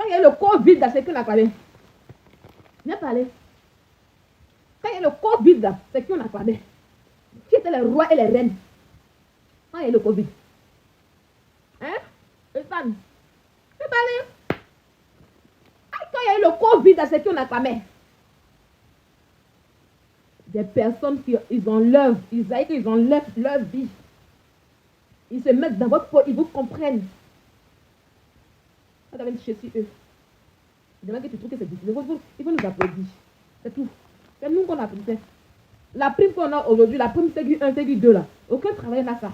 il y a le Covid, là, c'est qui on a parlé? Viens parler. Quand il y a le Covid, là, c'est qui on a parlé? Qui étaient les rois et les reines? Quand il y a le Covid. Hein? Stéphane, viens parler. Quand il y a eu le Covid, là, c'est qui on a parlé? Des personnes qui ils enlèvent, ils enlèvent leur vie. Ils se mettent dans votre peau, ils vous comprennent. Quand tu chez eux, demain que tu trouves que c'est difficile, il faut nous applaudir. C'est tout. C'est nous qu'on a pris. La prime qu'on a aujourd'hui, la prime CEGU1, CEGU2 là, aucun travail n'a ça.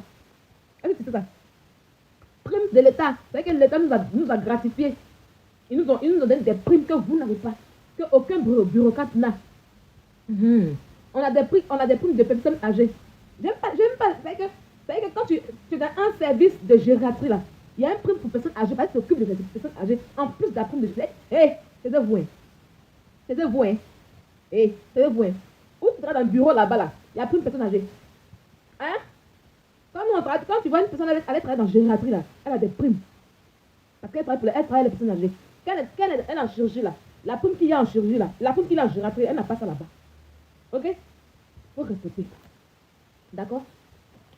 Est-ce que c'est ça? Prime de l'État. C'est que l'État nous a gratifié. Ils nous ont donné des primes que vous n'avez pas, que aucun bureaucrate n'a. On a des primes de personnes âgées. J'aime pas. C'est que quand tu es dans un service de gériatrie là, il y a un prime pour personnes âgées, parce que tu t'occupes de personnes âgées, en plus de la prime de gériatrie. C'est de vous. C'est de vous. C'est de vous. Ou tu seras dans le bureau là-bas là, il y a prime de personnes âgées. Hein? Quand tu vois une personne, elle travaille dans la gériatrie là, elle a des primes. Parce qu'elle travaille les personnes âgées. Quand elle est en chirurgie là, la prime qu'il y a en chirurgie là, la prime qu'il y a en gériatrie, elle n'a pas ça là-bas. Ok? Il faut respecter. D'accord?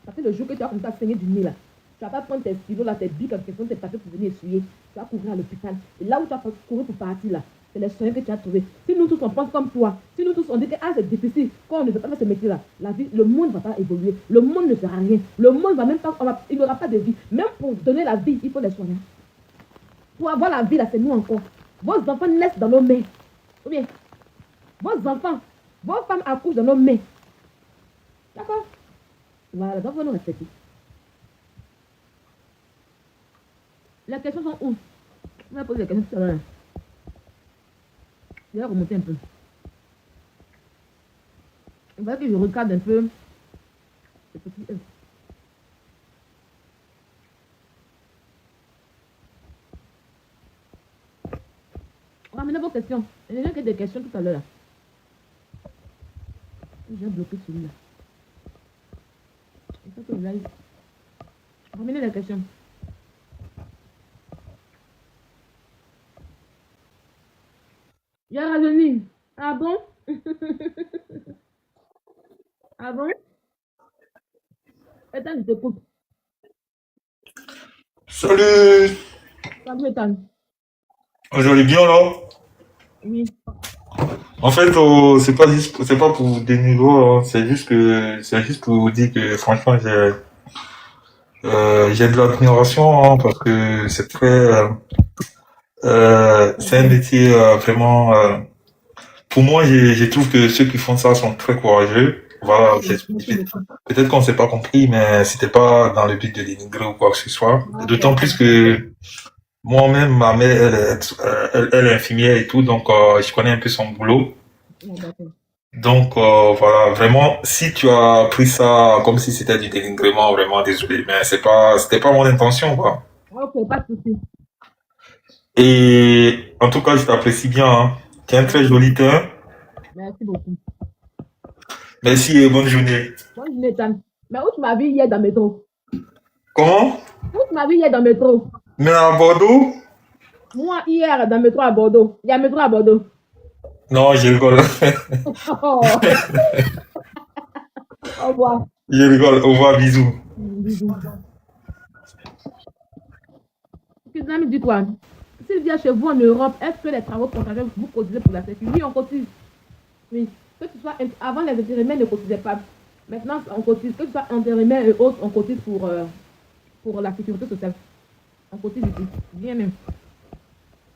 Parce que le jour que tu vas commencer à saigner du nez là, tu vas pas prendre tes stylos là, tes bics, tes papiers pour venir essuyer. Tu vas courir à l'hôpital. Et là où tu vas courir pour partir là, c'est les soins que tu as trouvés. Si nous tous on pense comme toi, si nous tous on dit que c'est difficile, quand on ne veut pas faire ce métier là, la vie, le monde ne va pas évoluer. Le monde ne sera rien. Le monde va même pas, il n'aura pas de vie. Même pour donner la vie, il faut les soigner. Pour avoir la vie là, c'est nous encore. Vos enfants naissent dans nos mains. Ou bien, vos enfants, vos femmes accouchent dans nos mains. D'accord? Voilà, donc vous nous respecter. Les questions sont où? On va poser les questions tout à l'heure. Je vais remonter un peu. Il va que je regarde un peu ce petit œuf. Ramenez vos questions. Il y a des questions tout à l'heure. J'ai bloqué celui-là. Ramenez les questions. Il y a Rajeuni. Ah bon? Ah bon? Ethan, je t'écoute. Salut! Salut, Ethan. J'allais bien là? Oui. En fait, c'est pas pour vous dénigrer, hein. C'est juste pour vous dire que franchement, j'ai de l'admiration, hein, parce que c'est un métier vraiment. Pour moi, je trouve que ceux qui font ça sont très courageux. Voilà, Merci beaucoup. peut-être qu'on s'est pas compris, mais c'était pas dans le but de dénigrer ou quoi que ce soit. D'accord, D'autant ça plus va. que moi-même, ma mère, elle est infirmière et tout, donc je connais un peu son boulot. Ah, d'accord. Donc voilà, vraiment, si tu as pris ça comme si c'était du dénigrement, vraiment désolé, mais c'était pas mon intention, quoi. Ok, pas de souci. Et en tout cas, je t'apprécie bien, hein. Tu es un très Merci joli beaucoup. teint. Merci beaucoup. Merci et bonne journée. Bonne journée, Ethan. Mais où tu m'as vu hier dans le métro? Comment? Où tu m'as vu hier dans le métro? Mais à Bordeaux? Moi, hier, dans le métro à Bordeaux. Il y a un métro à Bordeaux. Non, je rigole. Oh, au revoir. Je rigole. Au revoir, bisous. Bisous. Qu'est-ce que dit quoi? S'il vient chez vous en Europe, est-ce que les travaux partagés, vous cotisez pour la sécurité? Oui, on cotise. Oui. Que tu sois, avant, les intérimaires ne cotisaient pas. Maintenant, on cotise. Que tu sois intérimaire et autres, on cotise pour la sécurité sociale. On cotise ici. Bien même.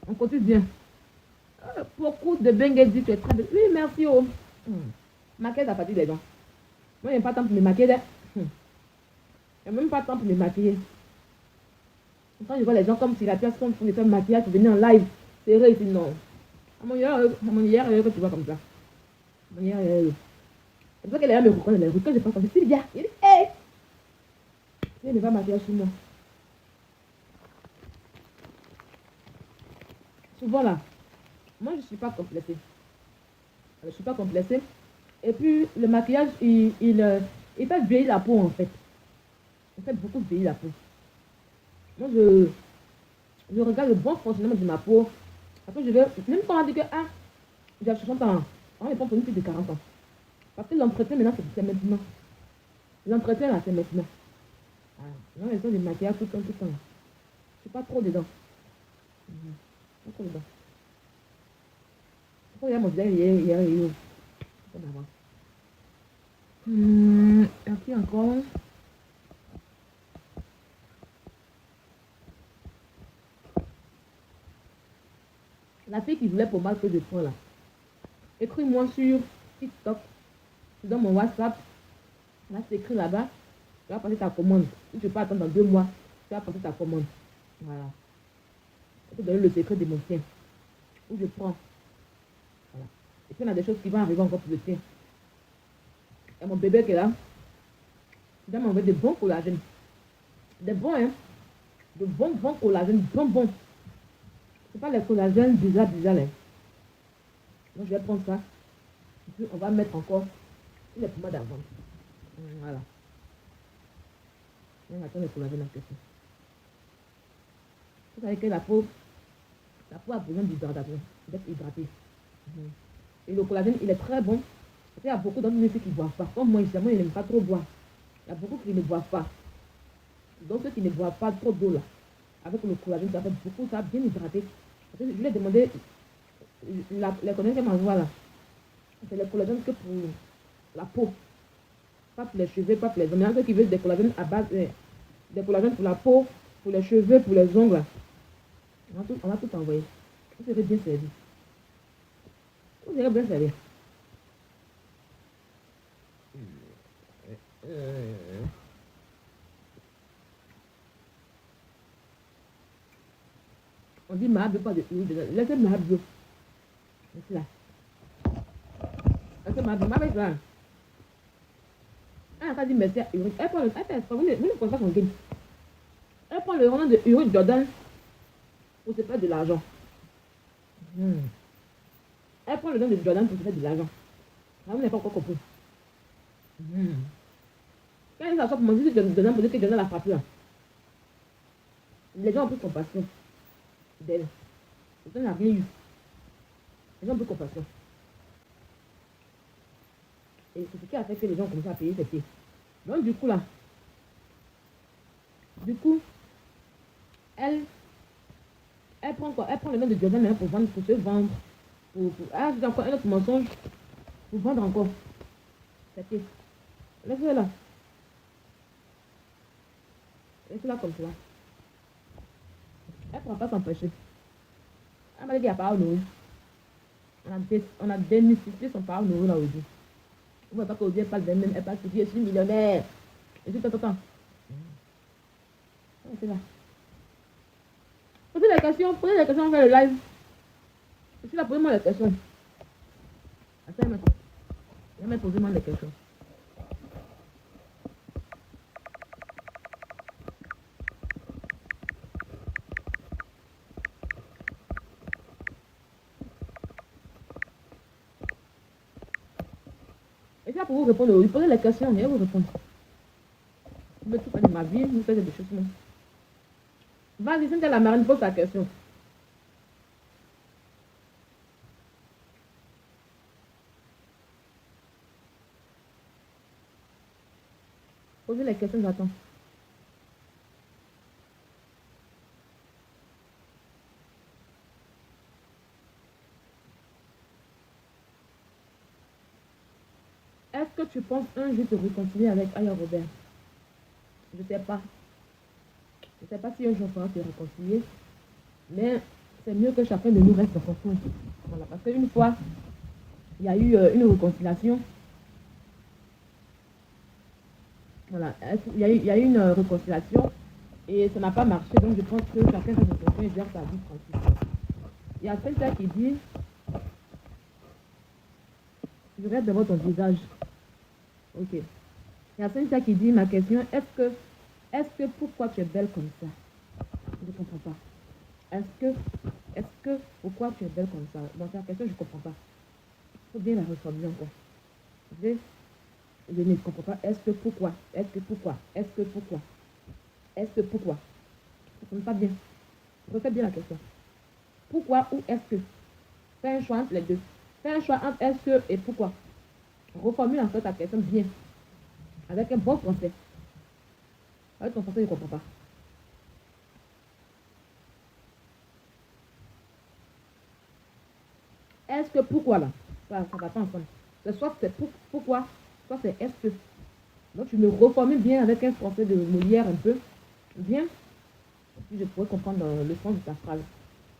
On cotise bien. Beaucoup de Bengue dit tu es très... Oui, merci. Oh. Maquillage à partir des gens. Moi, il n'y a pas de temps pour me maquiller. Il n'y a même pas de temps pour me maquiller. Quand je vois les gens comme si la pièce font des maquillage pour venir en live, c'est vrai ici, non. À mon hier, que tu vois comme ça. À mon hier, c'est pour ça qu'elle est là, me reconnaît. Quand je pense comme ça, c'est bien. Il dit, hé! Il ne va maquiller sur moi. Souvent là, moi je ne suis pas complexée. Je ne suis pas complexée. Et puis le maquillage, il fait vieillir la peau en fait. Il fait beaucoup vieillir la peau. Moi je regarde le bon fonctionnement de ma peau Après, je vais, même quand on dit que, ah, j'ai 60 ans, on répond pour une fille de 40 ans. Parce que l'entretien, maintenant, c'est maintenant. L'entretien, là, c'est maintenant. Voilà. Non, les gens de maquillage tout le temps, tout le temps. Je suis pas trop dedans. Pas trop dedans. Pourquoi il y a mon visage, il y a qui encore? La fille qui voulait pour moi que je prends là. Écris-moi sur TikTok. Dans mon WhatsApp. Là, c'est écrit là-bas. Tu vas passer ta commande. Si tu peux attendre dans 2 mois, tu vas passer ta commande. Voilà. Je vais te donner le secret de mon tien. Où je prends. Voilà. Et puis, il y a des choses qui vont arriver encore pour le tien. Il y a mon bébé qui est là. Il doit m'envoyer des bons collagènes. Des bons, hein. De bons collagènes. Bons. C'est pas les collagènes bizarres, là. Donc, je vais prendre ça. Et puis, on va mettre encore les pommades d'avant. Voilà. On attend les collagènes en question. Vous savez que la peau a besoin d'hydratation, d'être hydratée. Et le collagène, il est très bon. Parce qu'il y a beaucoup d'hommes qui ne boivent pas. Comme moi, justement, ils n'aiment pas trop boire. Il y a beaucoup qui ne boivent pas. Donc, ceux qui ne boivent pas trop d'eau, là, avec le collagène, ça fait beaucoup, ça a bien hydraté. Parce que je lui ai demandé, les collagènes qu'elle m'envoie là, c'est les collagènes que pour la peau. Pas pour les cheveux, pas pour les ongles. Il y a ceux qui veulent des collagènes à base, des collagènes pour la peau, pour les cheveux, pour les ongles. On va tout envoyer. Vous serez bien servi. Vous serez bien servi. On dit Mahab pas de huile dedans. Laissez Mahab bio. C'est là. Laissez Mahab. Mahab est là. Elle a dit merci à Uri. Elle prend le. Vous ne prenez pas son game. Elle prend le nom de Uri Jordan pour se faire de l'argent. Elle prend le nom de Jordan pour se faire de l'argent. Vous n'avez pas encore compris. Quand il s'assoit pour manger Jordan pour dire que Jordan l'a frappé là. Les gens ont plus compassion d'elle. Jordan n'a rien eu. Les gens ont plus compassion. Et c'est ce qui a fait que les gens ont commencé à payer ses pieds. Donc du coup là, elle prend quoi? Elle prend le nom de Jordan pour vendre, pour se vendre. Ah, j'ai encore un autre mensonge. Pour vendre encore. Ses pieds. Laissez-le là. Laissez-le là comme ça. Elle ne pourra pas s'empêcher. Elle m'a dit qu'il n'y a pas à nourrir. On a démystifié son parole nourrir là aujourd'hui. On ne voit pas qu'aujourd'hui elle parle d'elle-même. Elle parle de je suis millionnaire. Et tout, attends. C'est là. Posez les questions, on fait le live. Je suis là, posez-moi les questions. Attends, posez-moi les questions. Et là, pour vous répondre, vous posez les questions, et vous répondez. Vous me tout faire de ma vie, vous faites des choses. Vas-y, Cynthia la marine, pose ta question. Posez les questions, j'attends. Est-ce que tu penses un jour te réconcilier avec Aya Robert? Je ne sais pas. Je ne sais pas si un jour on pourra te réconcilier. Mais c'est mieux que chacun de nous reste dans son coin. Voilà, parce qu'une fois, il y a eu une réconciliation. Voilà, il y a eu une réconciliation et ça n'a pas marché. Donc je pense que chacun reste dans son coin et gère sa vie tranquille. Il y a quelqu'un qui dit, je reste devant ton visage. Ok. Il y a Cynthia qui dit, ma question, est-ce que pourquoi tu es belle comme ça? Je ne comprends pas. Est-ce que pourquoi tu es belle comme ça? Dans ta question, je ne comprends pas. Il faut bien la reformuler encore. Je ne comprends pas. Est-ce que pourquoi? Je ne comprends pas bien. Refais bien la question. Pourquoi pourquoi ou est-ce que. Fais un choix entre les deux. Fais un choix entre est-ce que et pourquoi. Reformule en fait ta question bien. Avec un bon français. Avec ton français, je ne comprends pas. Est-ce que pourquoi là? Ça ne va pas ensemble. Soit c'est pourquoi, soit c'est est-ce que. Donc tu me reformules bien avec un français de Molière un peu. Bien. Et puis je pourrais comprendre le sens de ta phrase.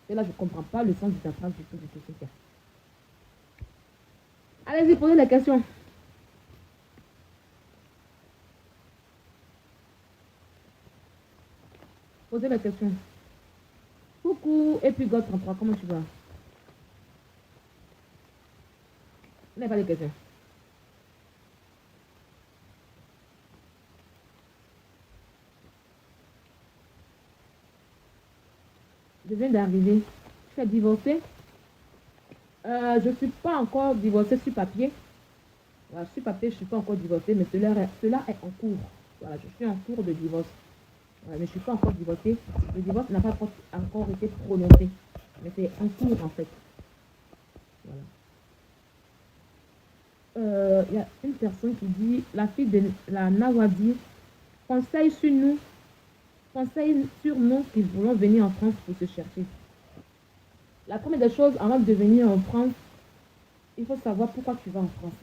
Et là, je ne comprends pas le sens de ta phrase du tout, c'est ça. Allez-y, posez la question. Posez la question. Coucou, et puis God 33, comment tu vas? Vous n'avez pas de questions. Je viens d'arriver. Je suis divorcée. Je ne suis pas encore divorcée sur papier. Voilà, sur papier, je ne suis pas encore divorcée, mais cela est en cours. Voilà, je suis en cours de divorce. Voilà, mais je ne suis pas encore divorcée. Le divorce n'a pas encore été prononcé. Mais c'est en cours, en fait. Voilà. Il y a une personne qui dit, la fille de la Nawadi, conseille sur nous qui voulons venir en France pour se chercher. La première des choses, avant de venir en France, il faut savoir pourquoi tu vas en France.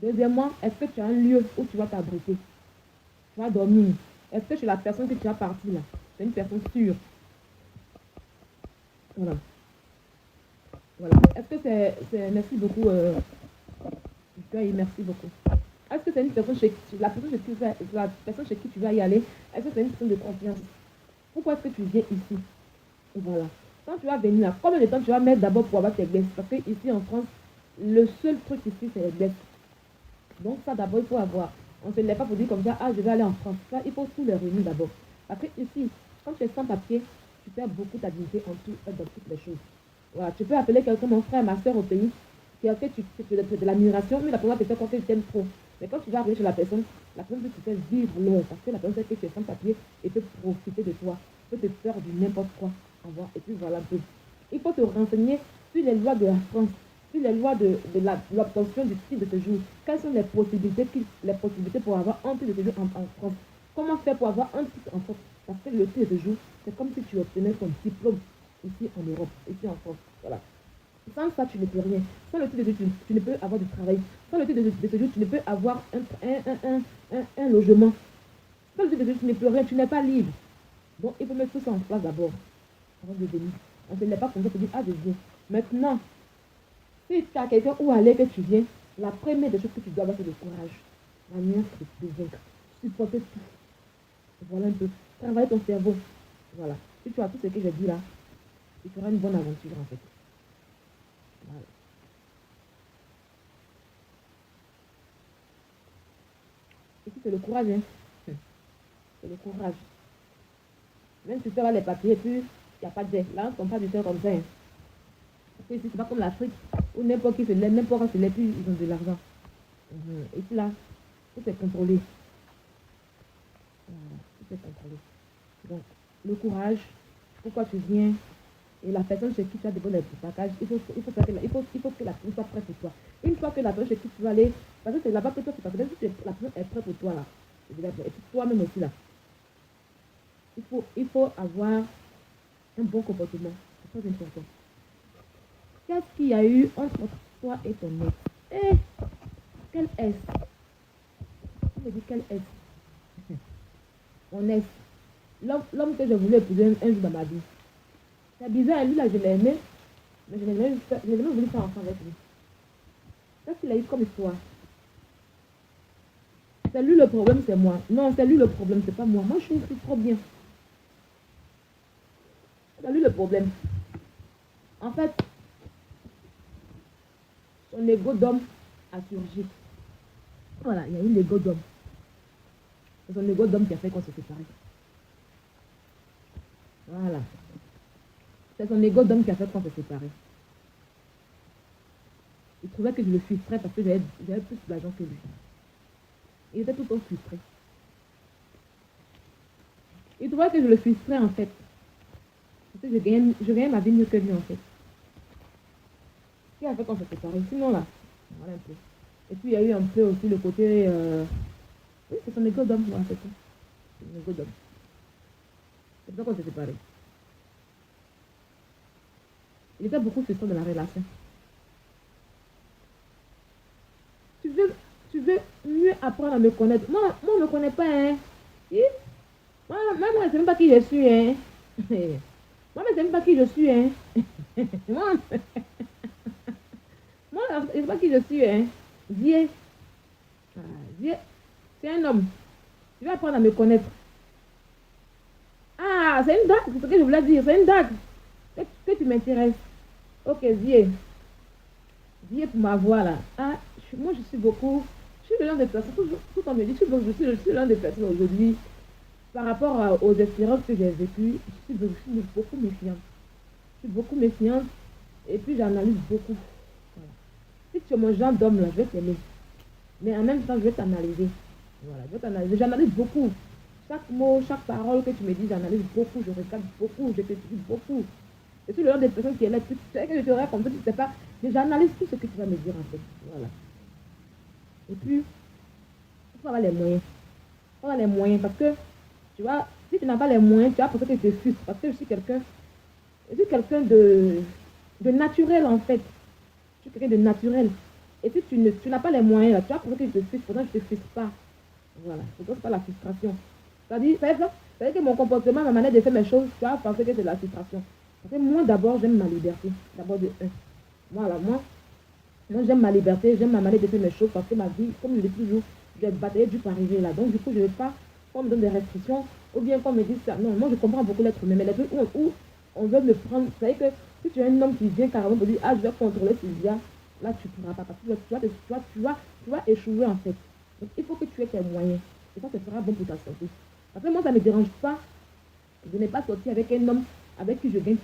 Deuxièmement, est-ce que tu as un lieu où tu vas t'abriter? Tu vas dormir. Est-ce que chez la personne que tu as partie là, c'est une personne sûre? Voilà. Voilà. Est-ce que c'est merci beaucoup, merci beaucoup. Est-ce que c'est une personne la personne chez qui tu vas y aller, est-ce que c'est une personne de confiance? Pourquoi est-ce que tu viens ici? Voilà. Quand tu vas venir là, combien de temps tu vas mettre d'abord pour avoir tes baisses? Parce que ici en France, le seul truc ici, c'est les baisses. Donc ça d'abord, il faut avoir. On ne se lève pas pour dire comme ça, ah, je vais aller en France. Ça, il faut tout les réunir d'abord. Parce que ici, quand tu es sans papier, tu perds beaucoup ta dignité dans toutes les choses. Voilà, tu peux appeler quelqu'un, mon frère, ma soeur au pays, qui a fait de l'admiration, mais la personne te fait croire qu'elle t'aime trop. Mais quand tu vas arriver chez la personne veut te faire vivre l'heure, parce que la personne sait que tu es sans papier et peut profiter de toi, peut te faire du n'importe quoi. Et puis voilà un peu. Il faut te renseigner sur les lois de la France, sur les lois de l'obtention du titre de séjour. Quelles sont les possibilités pour avoir un titre de séjour en France? Comment faire pour avoir un titre en France? Parce que le titre de séjour, c'est comme si tu obtenais ton diplôme ici en Europe, ici en France. Voilà. Sans ça, tu ne peux rien. Sans le titre de séjour, tu ne peux avoir du travail. Sans le titre de séjour, tu ne peux avoir un logement. Sans le titre de séjour, tu ne peux rien. Tu n'es pas libre. Donc, il faut mettre tout ça en place d'abord. Avant de venir. On ne se lève pas comme ça pour dire, ah, je viens. Maintenant, si tu as quelqu'un où aller que tu viens, la première des choses que tu dois avoir, c'est le courage. La nuance de te vaincre. Supporter tout. Voilà un peu. Travailler ton cerveau. Voilà. Si tu as tout ce que j'ai dit là, tu feras une bonne aventure en fait. Voilà. Ici, c'est le courage, hein. C'est le courage. Même si tu fais les papiers et puis il n'y a pas d'aide. Là, on ne tombe pas du tout comme ça. Hein. Parce que ici, c'est pas comme l'Afrique où n'importe qui se lève, n'importe qui se lève, puis ils ont de l'argent. Et puis là, tout est contrôlé. Voilà, tout est contrôlé. Donc, le courage, pourquoi tu viens, et la personne chez qui tu as déposé le package, il faut que la personne soit prête pour toi. Une fois que la personne chez qui tu vas aller, parce que c'est là-bas que toi tu passes, si la personne est prête pour toi là, et puis toi-même aussi là, il faut avoir un bon comportement. C'est très important. Qu'est-ce qu'il y a eu entre toi et ton ex? Eh, quel est-ce? On me dit quel est-ce? Mon ex. L'homme que je voulais épouser un jour dans ma vie. C'est bizarre, lui là je l'ai aimé, mais je n'ai jamais voulu faire enfant avec lui. Qu'est-ce qu'il a eu comme histoire? C'est lui le problème, c'est moi. Non, c'est lui le problème, c'est pas moi. Moi je suis trop bien. C'est lui le problème. En fait, son ego d'homme a surgi. Voilà, il y a eu l'ego d'homme. C'est son ego d'homme qui a fait qu'on se sépare. Voilà. C'est son ego d'homme qui a fait qu'on se sépare. Il trouvait que je le frustrais parce que j'avais plus d'argent que lui. Il était tout le temps frustré. Il trouvait que je le frustrais en fait. que je gagnais ma vie mieux que lui, en fait. Ce qui a fait qu'on s'est séparés. Sinon, là, voilà un peu. Et puis, il y a eu un peu aussi le côté... Oui, c'est son égo d'homme, voilà, c'est tout. C'est son égo d'homme. C'est pour ça qu'on s'est séparés. Il était beaucoup frustrant dans la relation. Tu veux, tu veux mieux apprendre à me connaître. Moi, on ne me connaît pas, hein. Et moi, je ne sais même pas qui je suis, hein. Moi, je ne sais même pas qui je suis, hein. Moi, je ne sais pas qui je suis, hein. Viens. Ah, viens. C'est un homme. Tu vas apprendre à me connaître. Ah, c'est une date, c'est ce que je voulais dire. C'est une date. Que tu m'intéresses. Ok, viens. Viens pour ma voix, là. Ah, moi, je suis beaucoup... Je suis le genre de personne, tout on me dit, je suis l'un des personnes aujourd'hui, par rapport aux expériences que j'ai vécues, je suis beaucoup méfiante. Je suis beaucoup méfiante et puis j'analyse beaucoup. Voilà. Si tu es mon genre d'homme, là, je vais t'aimer. Mais en même temps, je vais t'analyser. Voilà, je vais t'analyser. J'analyse beaucoup. Chaque mot, chaque parole que tu me dis, j'analyse beaucoup, je regarde beaucoup, je t'étudie beaucoup. Je suis le genre de personne qui est là, tu sais que je te regarde comme ça, tu ne sais pas, mais j'analyse tout ce que tu vas me dire en fait. Voilà. Et puis, il faut avoir les moyens. Il faut avoir les moyens parce que, tu vois, si tu n'as pas les moyens, tu vas penser que je te frustre. Parce que je suis quelqu'un de naturel en fait. Je suis quelqu'un de naturel. Et si tu n'as pas les moyens, là, tu vas penser que je te frustre. Pourtant, je ne te frustre pas. Voilà. C'est pas la frustration. C'est-à-dire que mon comportement, ma manière de faire mes choses, tu vas penser que c'est de la frustration. Parce que moi, d'abord, j'aime ma liberté. D'abord, voilà, moi, j'aime ma liberté, j'aime ma manière de faire mes choses parce que ma vie, comme je le dis toujours, je vais batailler du pour arriver là. Donc, du coup, je ne veux pas qu'on me donne des restrictions ou bien qu'on me dise ça. Non, moi, je comprends beaucoup l'être humain, mais les trucs où on veut me prendre, vous savez que si tu es un homme qui vient carrément pour dire, ah, je vais contrôler Sylvia, là, tu ne pourras pas parce que tu vas échouer en fait. Donc, il faut que tu aies tes moyens. Et ça sera bon pour ta santé. Parce que moi, ça ne me dérange pas de ne pas sortir avec un homme avec qui je gagne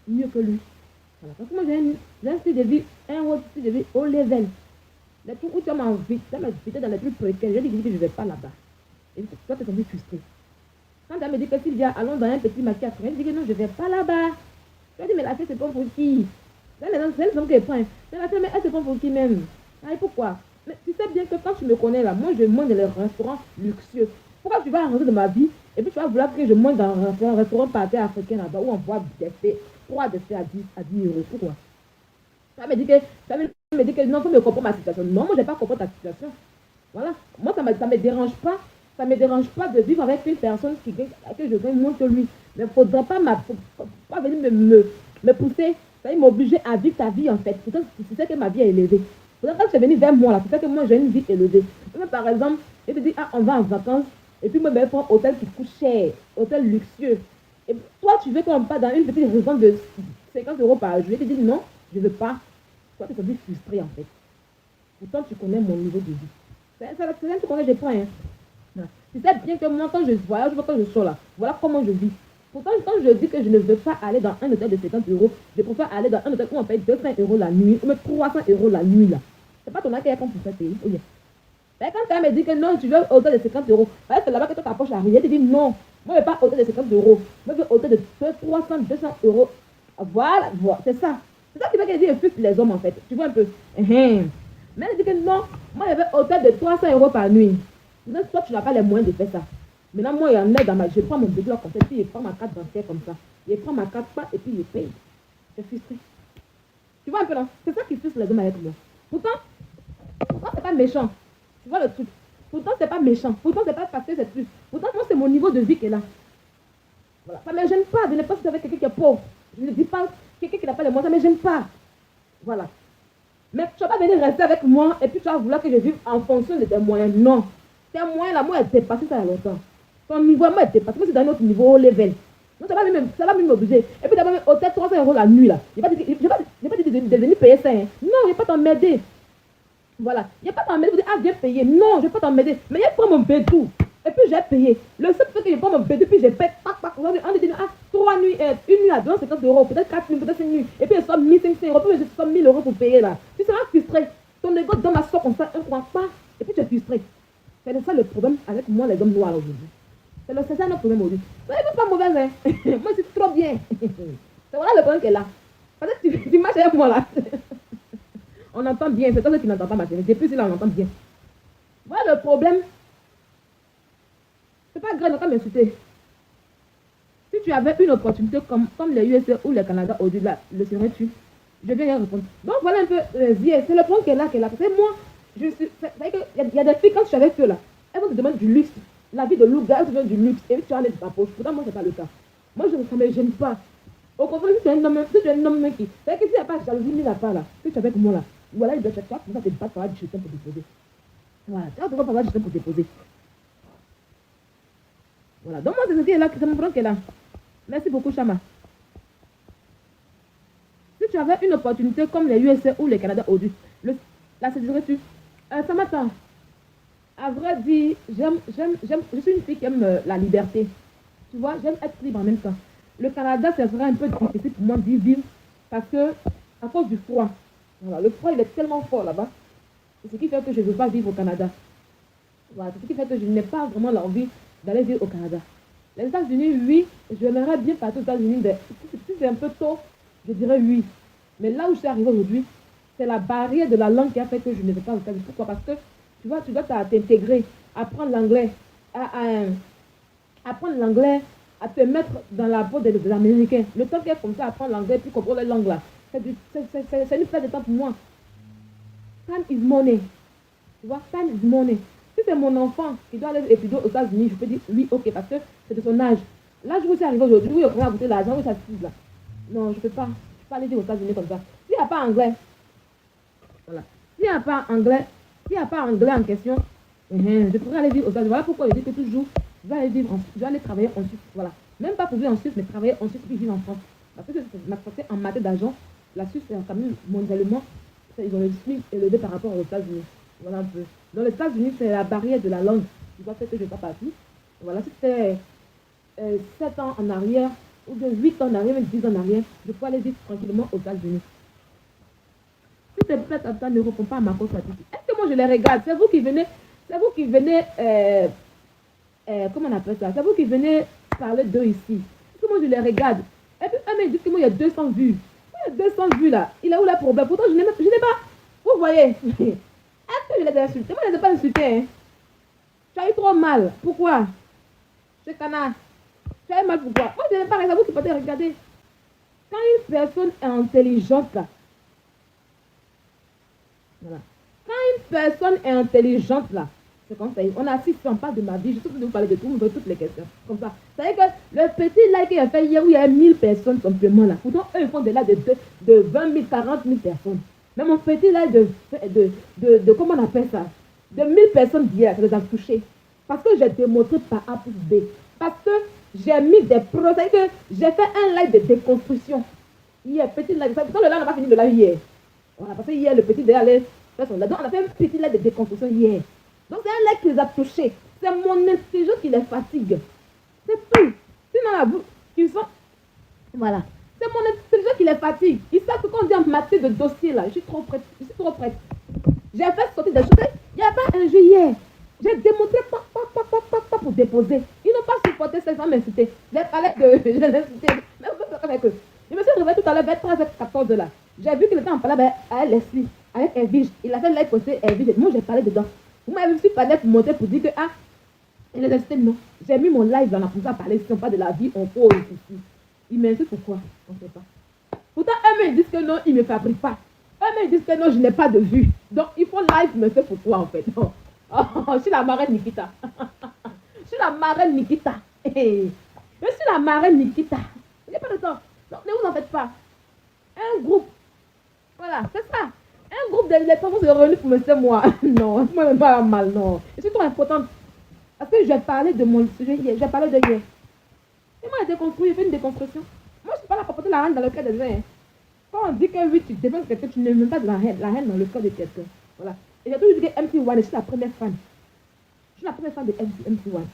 mieux que lui. Voilà. Parce que moi, j'ai un style de vie, un style de vie haut level. Les trucs où tu m'as invité dans les trucs précaires, je dis que je ne vais pas là-bas. Et toi, tu es tombé frustré. Quand tu me dit que Sylvia, allons dans un petit maquillage, je dis que non, je ne vais pas là-bas. Je dis, mais la fête, c'est pas pour qui? C'est les hommes qui prennent. C'est la fête, mais elle, c'est pas pour qui même? Ah, et pourquoi? Mais tu sais bien que quand tu me connais là, moi, je mange dans les restaurants luxueux. Pourquoi tu vas rentrer dans ma vie et puis tu vas vouloir que je mange dans un restaurant par terre africain là-bas où on boit des faits, 3 des faits à 10 euros? Pourquoi? Ça me dit que non, tu me comprends ma situation. Non, moi, je n'ai pas compris ta situation. Voilà. Moi, ça me dérange pas. Ça me dérange pas de vivre avec une personne que je gagne moins que lui. Mais il ne faudrait pas venir me pousser, ça veut m'obliger à vivre ta vie en fait. Pourtant, tu sais que ma vie est élevée. Pourtant, quand tu es venu vers moi là, tu sais que moi j'ai une vie élevée. Même par exemple, je te dis, ah, on va en vacances. Et puis moi, je vais prendre un hôtel qui coûte cher, hôtel luxueux. Et toi, tu veux qu'on parte dans une petite résidence de 50 euros par jour. Je te dis non, je ne veux pas. Toi, tu te dis frustré en fait. Pourtant, tu connais mon niveau de vie. C'est un truc que je prends. Hein. Tu sais bien que moi, quand je voyage, quand je sors là, voilà comment je vis. Pourtant, quand je dis que je ne veux pas aller dans un hôtel de 50 euros, je préfère aller dans un hôtel où on paye 200 euros la nuit, ou même 300 euros la nuit là. C'est pas ton accueil qu'on peut faire payer. Oui. Mais quand tu me dit que non, tu veux un hôtel de 50 euros, c'est là-bas que toi t'approches à rien, tu dis non, moi je veux pas hôtel de 50 euros, moi je veux hôtel de 300, 200 euros. Voilà, c'est ça. C'est ça qui fait que je dis les hommes en fait. Tu vois un peu. Mais elle dit que non, moi je veux hôtel de 300 euros par nuit. Sinon, toi tu n'as pas les moyens de faire ça. Maintenant, moi, il y en a dans ma... Je prends mon bébé comme ça, puis je prends ma carte bancaire comme ça. Je prends ma carte et puis je paye. C'est frustré. Tu vois un peu là? C'est ça qui frustre les hommes avec moi. Pourtant, c'est pas méchant. Tu vois le truc? Pourtant, c'est pas méchant. Pourtant, c'est pas parce que c'est plus. Pourtant, moi, c'est mon niveau de vie qui est là. Voilà. Ça ne me gêne pas de ne pas être avec quelqu'un qui est pauvre. Je ne dis pas quelqu'un qui n'a pas les moyens, ça ne me gêne pas. Voilà. Mais tu ne vas pas venir rester avec moi et puis tu vas vouloir que je vive en fonction de tes moyens. Non. Tes moyens là, moi, elles dépassent ça il y a longtemps. Ton niveau, moi, est parce que c'est dans notre niveau haut level. Donc, ça va même m'obliger. Et puis, d'abord, hôtel 300 euros la nuit, là. Je n'ai pas dit de venir payer ça. Hein. Non, je ne vais pas t'emmerder. Voilà. Il n'y a pas t'emmerder. Vous dites, ah, viens payer. Non, je ne vais pas t'emmerder. Mais il y a prendre mon bédou. Et puis, j'ai payé. Le seul fait que je prends mon bédou, puis je paye. On dit, ah, 3 nuits, une nuit à 250 euros, peut-être 4 nuits, peut-être 5 nuits. Et puis, je sors 1500 euros, puis je sors 1000 euros pour payer, là. Tu seras frustré. Ton égo dans ma sort comme ça, un coin pas. Et puis, tu es frustré. C'est ça le problème avec moi, les hommes noirs aujourd'hui. C'est ça notre problème aujourd'hui. Vous n'êtes pas mauvaise, hein. Moi, c'est trop bien. C'est voilà le problème qu'elle a. Parce que tu marches avec moi là. On entend bien. C'est toi qui n'entends pas ma chérie. Depuis là, on entend bien. Voilà le problème. C'est pas grave, on va m'insulter. Si tu avais une opportunité comme les USA ou le Canada au-delà, le serais-tu? Je viens y répondre. Donc voilà un peu, c'est le point qu'elle a. C'est moi, je suis. Il y a des filles, quand je suis avec eux là, elles vont te demander du luxe. La vie de Louga, elles te demandent du luxe. Et tu as l'air de ta poche. Pourtant, moi, c'est pas le cas. Moi, ça ne me gêne pas. Au contraire, si tu es un homme qui. C'est que s'il n'y a pas de jalousie mis à part là, que tu es avec moi là, voilà, il doit chercher, tu vas te battre par la discussion pour déposer. Voilà, tu vas te battre par la discussion pour déposer. Voilà, donc moi, c'est ce qui est là, c'est mon problème qui est là. Merci beaucoup, Chama. Si tu avais une opportunité comme les USA ou les Canada aujourd'hui, la saisirais-tu? Ça m'attend. À vrai dire, je suis une fille qui aime la liberté. Tu vois, j'aime être libre en même temps. Le Canada, ça serait un peu difficile pour moi d'y vivre parce que, à cause du froid. Voilà, le froid, il est tellement fort là-bas. C'est ce qui fait que je ne veux pas vivre au Canada. Voilà, c'est ce qui fait que je n'ai pas vraiment l'envie d'aller vivre au Canada. Les États-Unis, oui, j'aimerais bien partir aux États-Unis. Si c'est un peu tôt, je dirais oui. Mais là où je suis arrivée aujourd'hui, c'est la barrière de la langue qui a fait que je ne vais pas aux États-Unis. Pourquoi? Parce que tu vois, tu dois t'intégrer, apprendre l'anglais, apprendre l'anglais, à te mettre dans la peau des Américains. Le temps qu'elle comme ça apprendre l'anglais, puis comprendre les langues là, c'est une perte de temps pour moi. Time is money. Tu vois, time is money. Si c'est mon enfant qui doit aller étudier aux États-Unis, je peux dire oui, ok, parce que c'est de son âge. Là, je vous suis arrivé aujourd'hui, oui, on va goûter l'argent, oui, ça se là. Non, je ne peux pas. Je ne peux pas aller vivre aux États-Unis comme ça. S'il n'y a pas anglais, voilà. S'il n'y a pas anglais en question, je pourrais aller vivre aux États-Unis. Voilà pourquoi je dis que toujours, je vais aller travailler en Suisse. Voilà. Même pas pour vivre en Suisse, mais travailler en Suisse puis vivre en France. Parce que ma santé en matière d'argent, la Suisse, c'est quand même mondialement, ils ont le SMIC élevé par rapport aux États-Unis. Voilà un peu. Dans les États-Unis, c'est la barrière de la langue qui va faire que je ne vais pas partir. Voilà, si c'était 7 ans en arrière, ou de 8 ans en arrière, même 10 ans en arrière, je peux aller vivre tranquillement aux États-Unis. Si tes peut-être ne répondent pas à ma constatation, est-ce que moi je les regarde? C'est vous qui venez, comment on appelle ça? C'est vous qui venez parler d'eux ici. Est-ce que moi je les regarde? Et puis eux, ils disent que moi il y a 200 vues. Il y a 200 vues là. Il a où le problème? Pourtant je n'ai pas. Vous voyez? Est-ce que je les ai insultés? Moi je ne les ai pas insultés. Hein. Tu as eu trop mal. Pourquoi? C'est canard. Tu as eu mal pourquoi? Moi je n'ai pas regardé. Vous qui pouvez regarder. Quand une personne est intelligente là, voilà. Quand une personne est intelligente là, c'est comme ça. On assiste, on parle de ma vie. Je suis de vous parler de tout, on me pose toutes les questions. Comme ça. Ça veut dire que le petit live qu'il a fait hier où il y a 1000 personnes simplement là. Pourtant, eux ils font des lives de 20 000, 40 000 personnes. Mais mon petit live de comment on appelle ça? De 1000 personnes d'hier, ça les a touchés. Parce que j'ai démontré par A plus B. Parce que j'ai mis des pros. Ça veut dire que j'ai fait un live de déconstruction. Hier, petit live. Pourtant, le live n'a pas fini de live hier. Voilà, parce que hier, le petit derrière allait faire son live. Donc, on a fait un petit live de déconstruction hier. Donc, c'est un live qui les a touchés. C'est mon intelligence qui les fatigue. C'est tout. Sinon, là, vous, ils sont. Voilà. C'est mon intelligence qui les fatigue. Ils savent que quand on dit en matière de dossier, là, je suis trop prête. J'ai fait sortir des choses. Il n'y a pas un jeu hier. J'ai démontré pas pour déposer. Ils n'ont pas supporté ça sans m'insulter. J'ai parlé de. Je l'ai insulté. Mais vous faites avec eux. Je me suis réveillée tout à l'heure vers 13h14 là. J'ai vu qu'il était en parlant avec Leslie, avec Elvige. Il a fait live posté Elvige. Moi, j'ai parlé dedans. Vous m'avez vu parler pour monter pour dire que, il les insulté, non. J'ai mis mon live dans la pousse à parler. Si on parle de la vie, on pose ici. Ils m'insultent pourquoi? On ne sait pas. Pourtant, eux-mêmes disent que non, ils ne me fabriquent pas. Eux-mêmes disent que non, je n'ai pas de vue. Donc, ils font live, mais c'est pourquoi en fait? Oh, je suis la marraine Nikita. Je suis la marraine Nikita. Je suis la marraine Nikita. Il n'y a pas de temps. Donc, ne vous en faites pas. Un groupe. Voilà, c'est ça. Un groupe de les personnes sont revenus pour me dire moi. Non, moi même pas mal, non. Je suis trop importante. Parce que j'ai parlé de mon sujet hier. J'ai parlé de hier. Et moi, j'ai déconstruit, j'ai fait une déconstruction. Moi, je ne suis pas là pour porter la haine dans le cœur des gens. Quand on dit que oui, tu défends quelqu'un, tu ne mets pas de la haine dans le cœur de quelqu'un. Voilà. Et j'ai toujours dit que MC1, je suis la première fan. Je suis la première fan de MC1.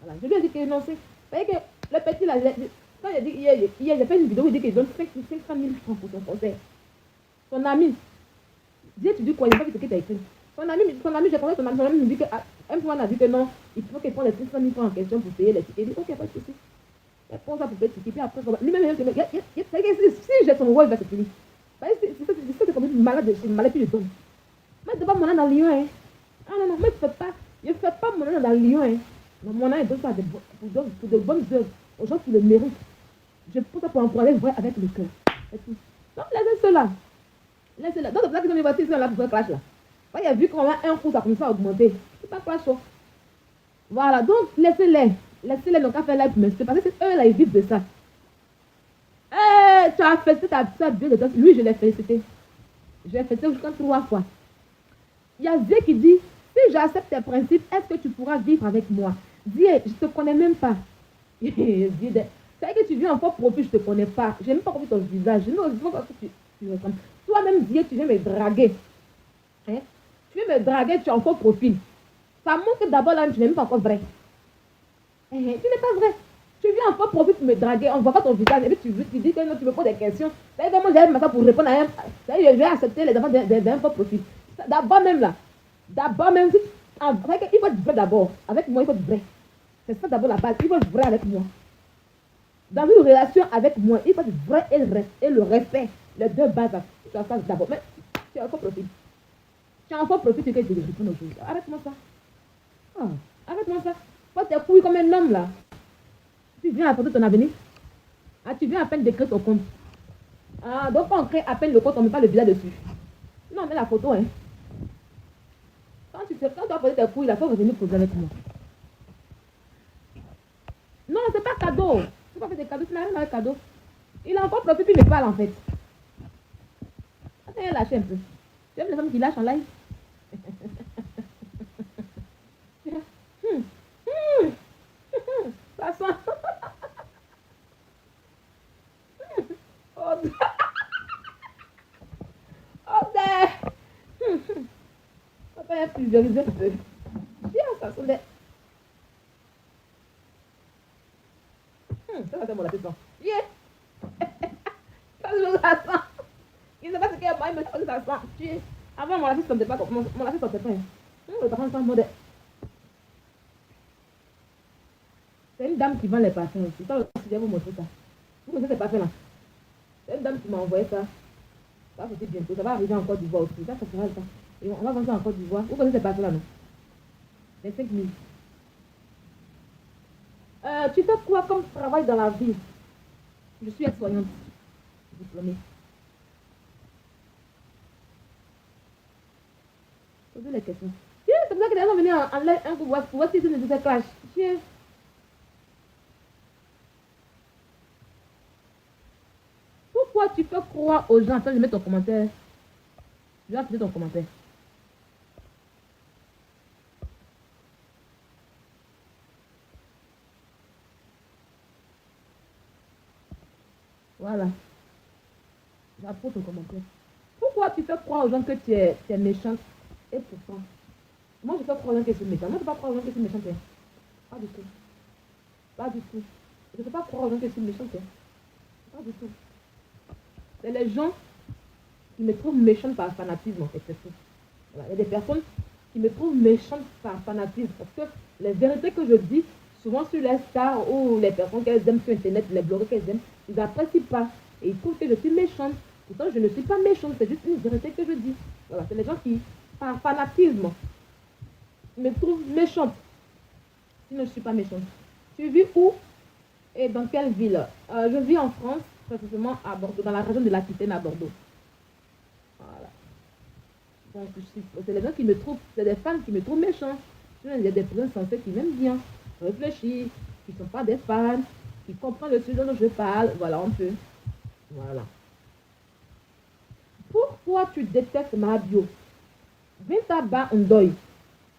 Voilà. Je lui ai dit que non, c'est. Vous voyez que le petit là, quand il a dit hier, j'ai fait une vidéo où il dit qu'il donne 500 000 francs pour son concert. Son ami. Dis, tu dis quoi? Il n'a pas vu ce que tu as écrit. Son ami, j'ai pensé que son ami me dit que, un fois, on a dit que non, il faut qu'il prenne les 500 000 francs en question pour payer les tickets. Il dit, ok, pas de souci. Elle prend ça pour payer le ticket, puis après, lui-même, si j'ai son rôle, c'est fini. C'est comme une malade, c'est une maladie, je donne. Mais c'est pas mon nom dans le lion, hein. Ah non, non, moi, je ne fais pas mon nom dans le lion, hein. Non, mon nom, il donne ça pour de bonnes œuvres, aux gens qui le méritent. Je prends ça pour encourager vrai avec le cœur. C'est tout. Donc, laissez cela. Laissez-la. Donc, c'est pour ça que mes voitures sont là pour faire clash là. Il a vu qu'on a un coup, ça commence à augmenter. C'est pas clash. Voilà, donc laissez-les. Laissez-les donc à faire live, mais c'est parce que eux là, ils vivent de ça. Tu as fait ta vie de danse. Lui, je l'ai félicité. Je l'ai félicité jusqu'à 3 fois. Il y a Dieu qui dit, si j'accepte tes principes, est-ce que tu pourras vivre avec moi? Dieu, je ne te connais même pas. C'est vrai que tu viens en fort profil, je ne te connais pas. Je n'ai même pas compris ton visage. Je ne sais pas que tu ressembles. Toi-même, Dieu, tu viens me draguer. Hein? Tu viens me draguer, tu es en faux profil. Ça montre que d'abord là, tu n'es même pas encore vrai. Tu n'es pas vrai. Tu viens en faux profil pour me draguer, on ne voit pas ton visage, et puis tu dis que non, tu me poses des questions. C'est vraiment j'ai ça pour répondre à un. Je vais accepter les enfants d'un faux profil. D'abord même là. D'abord même, il faut être vrai d'abord. Avec moi, il faut être vrai. C'est ça d'abord la base. Il faut être vrai avec moi. Dans une relation avec moi, il faut être vrai et le respect. Les deux bases. Tu as ça d'abord. Mais tu es en faux profil. Tu es en faux profil, tu es que tu réponds aux choses. Arrête-moi ça. Oh, arrête-moi ça. Faut tes couilles comme un homme là. Tu viens apporter ton avenir. Ah, tu viens à peine d'écrire ton compte. Ah, donc on crée à peine le compte, on ne met pas le visage dessus. Non, mais la photo, hein. Quand tu dois poser tes couilles, il faut revenir poser avec moi. Non, c'est pas cadeau. C'est pas fait des cadeaux, tu n'as rien avec cadeau. Il a encore profité, il me parle en fait. Attends, il a lâché un peu. Tu aimes les hommes qui lâchent en live? Ça sent. Oh, papa a pulvérisé un peu. Bien, ça sent des. Ça va être mon assistant. Yeah. Ça se sent. Il ne sait pas ce qu'il y a, moi, il me dit que ça sent. Avant, mon assistant n'était pas comme. Mon assistant n'était pas. Le parfum sent modèle. C'est une dame qui vend les parfums aussi. Ça, je vais vous montrer ça. Vous connaissez ces parfums là? C'est une dame qui m'a envoyé ça. Ça, c'était bientôt. Ça va arriver en Côte d'Ivoire aussi. Ça sera le temps. Et on va vendre ça en Côte d'Ivoire. Vous connaissez ces parfums là, non? 25 000. Tu fais quoi comme travail dans la vie? Je suis aide-soignante. Diplômée. Posez les questions. C'est pour ça que les gens venaient en live un coup pour voir si c'est ne se clash. Pourquoi tu fais croire aux gens? Attends, je mets ton commentaire. Je vais afficher ton commentaire. Voilà. J'apprends ton commentaire. Pourquoi tu fais croire aux gens que tu es méchante? Et pourquoi? Moi, je fais croire aux gens que je suis méchante. Moi, je ne fais pas croire aux gens que je suis méchante. Pas du tout. Pas du tout. Je ne fais pas croire aux gens que je suis méchante. Pas du tout. C'est les gens qui me trouvent méchante par fanatisme, en fait, c'est tout. Voilà. Il y a des personnes qui me trouvent méchante par fanatisme. Parce que les vérités que je dis, souvent sur les stars ou les personnes qu'elles aiment sur Internet, les blogueurs qu'elles aiment, ils n'apprécient pas. Et ils trouvent que je suis méchante. Pourtant, je ne suis pas méchante, c'est juste une vérité que je dis. Voilà, c'est les gens qui, par fanatisme, me trouvent méchante. Sinon, je ne suis pas méchante. Tu vis où et dans quelle ville? Je vis en France, précisément à Bordeaux, dans la région de l'Aquitaine à Bordeaux. Voilà. Donc, c'est les gens qui me trouvent, c'est des fans qui me trouvent méchant. Il y a des personnes sensées qui m'aiment bien, réfléchir, qui ne sont pas des fans, qui comprennent le sujet dont je parle. Voilà, un peu. Voilà. Pourquoi tu détestes ma bio? Bintaba Ndoye.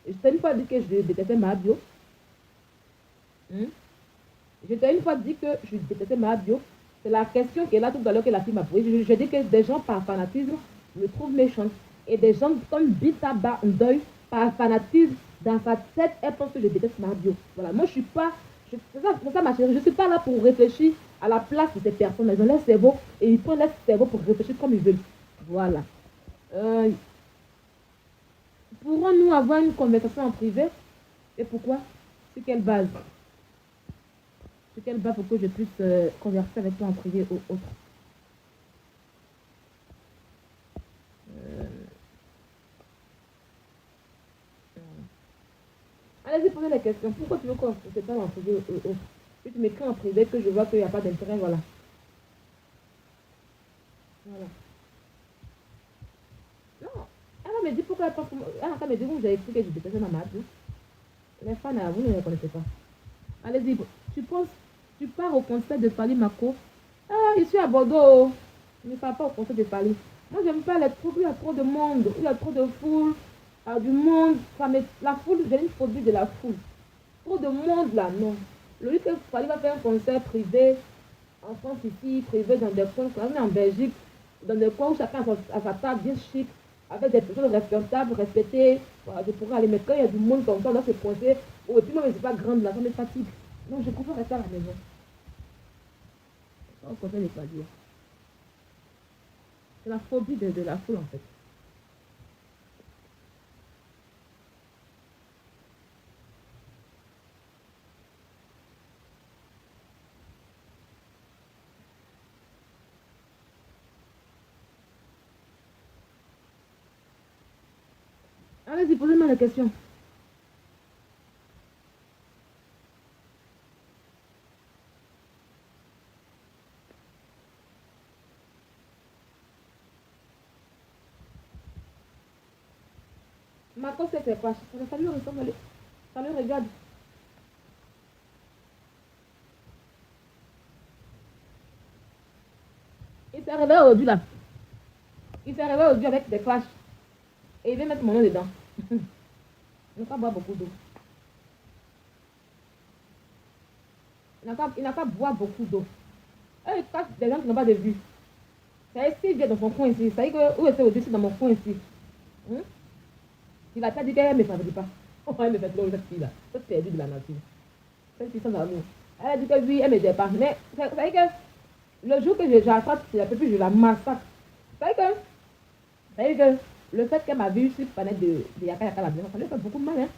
Je t'ai une fois dit que je détestais ma bio. Je t'ai une fois dit que je détestais ma bio. C'est la question qui est là tout à l'heure que la fille m'a posée. Je dis que des gens par fanatisme me trouvent méchante. Et des gens comme Bintaba Ndoye, par fanatisme, dans sa tête, elle pense que je déteste ma bio. Voilà, moi je suis pas. C'est ça ma chérie, je ne suis pas là pour réfléchir à la place de ces personnes. Ils ont leur cerveau et ils prennent leur cerveau pour réfléchir comme ils veulent. Voilà. Pourrons-nous avoir une conversation en privé? Et pourquoi? Sur quelle base? Sur quelle base pour que je puisse converser avec toi en privé ou autre? Euh, Allez-y, posez la question. Pourquoi tu veux qu'on se parle en privé ou autre? Si tu m'écris en privé que je vois qu'il n'y a pas d'intérêt, voilà. Voilà. Non. Elle va me dire pourquoi elle pense que... Elle va me dire, vous avez écrit que je détestais ma mère. Les fans, vous ne les connaissez pas. Allez-y, tu penses, tu pars au concert de Fally Mako. Ah, je suis à Bordeaux. Je ne pars pas au concert de Fally. Moi, j'aime pas les trucs où il y a trop de monde, où il y a trop de foule, du monde. La foule, j'ai une phobie de la foule. Trop de monde là, non. Le lieu que Fally va faire un concert privé, en France ici, privé dans des coins, quand on est en Belgique, dans des coins où chacun a sa table bien chic, avec des personnes respectables, respectées. Voilà, je pourrais aller, mais quand il y a du monde comme ça, on doit se coincer. Oh, et puis moi, je ne suis pas grande là, ça me fatigue. Donc, je préfère rester à la maison. On ne pas dire. C'est la phobie de la foule en fait. Allez-y, posez-moi la question. Marco, c'est quoi? Ça lui ressemble. Ça lui regarde. Il s'est réveillé aujourd'hui là. Il s'est réveillé aujourd'hui avec des flashs. Et il vient mettre mon nom dedans. Il n'a pas boire beaucoup d'eau. Il n'a pas boire beaucoup d'eau. Et il cache des gens qui n'ont pas de vue. Ça est s'il vient dans son coin ici. Ça y est que où est-ce au-dessus dans mon coin ici? Il va te dire qu'elle ne me fabrique pas. Oh, elle me fait trop cette fille-là. Cette perdue de la nature. Cette fille sans amour. Elle a dit que oui, elle ne m'aidait pas. Mais ça y est que le jour que j'attrape, c'est un peu plus, je la massacre. Ça y est que le fait qu'elle m'a vu sur le planète de Yaka Yaka la maison, ça lui fait beaucoup de mal. Hein?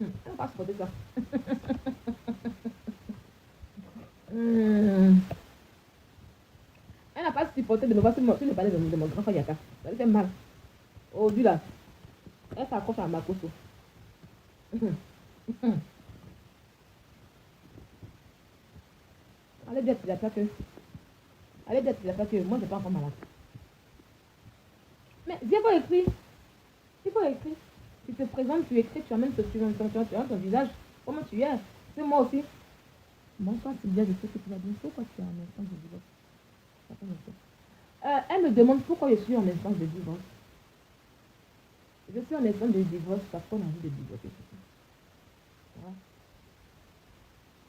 Elle n'a pas supporté ça. Elle n'a pas supporté de me voir sur le palais de mon grand frère Yaka. Ça lui fait mal. Aujourd'hui là, elle s'accroche à ma coso. Allez dire que moi je pas encore malade. Mais viens pas écrire. Il faut écrire. Tu te présentes, tu écris, tu amènes ton visage. Comment tu es? C'est moi aussi. Bon, quand c'est bien, je sais que tu vas dire pourquoi tu es en instance de divorce. Elle me demande pourquoi je suis en instance de divorce. Je suis en instance de divorce parce qu'on a envie de divorcer. Voilà.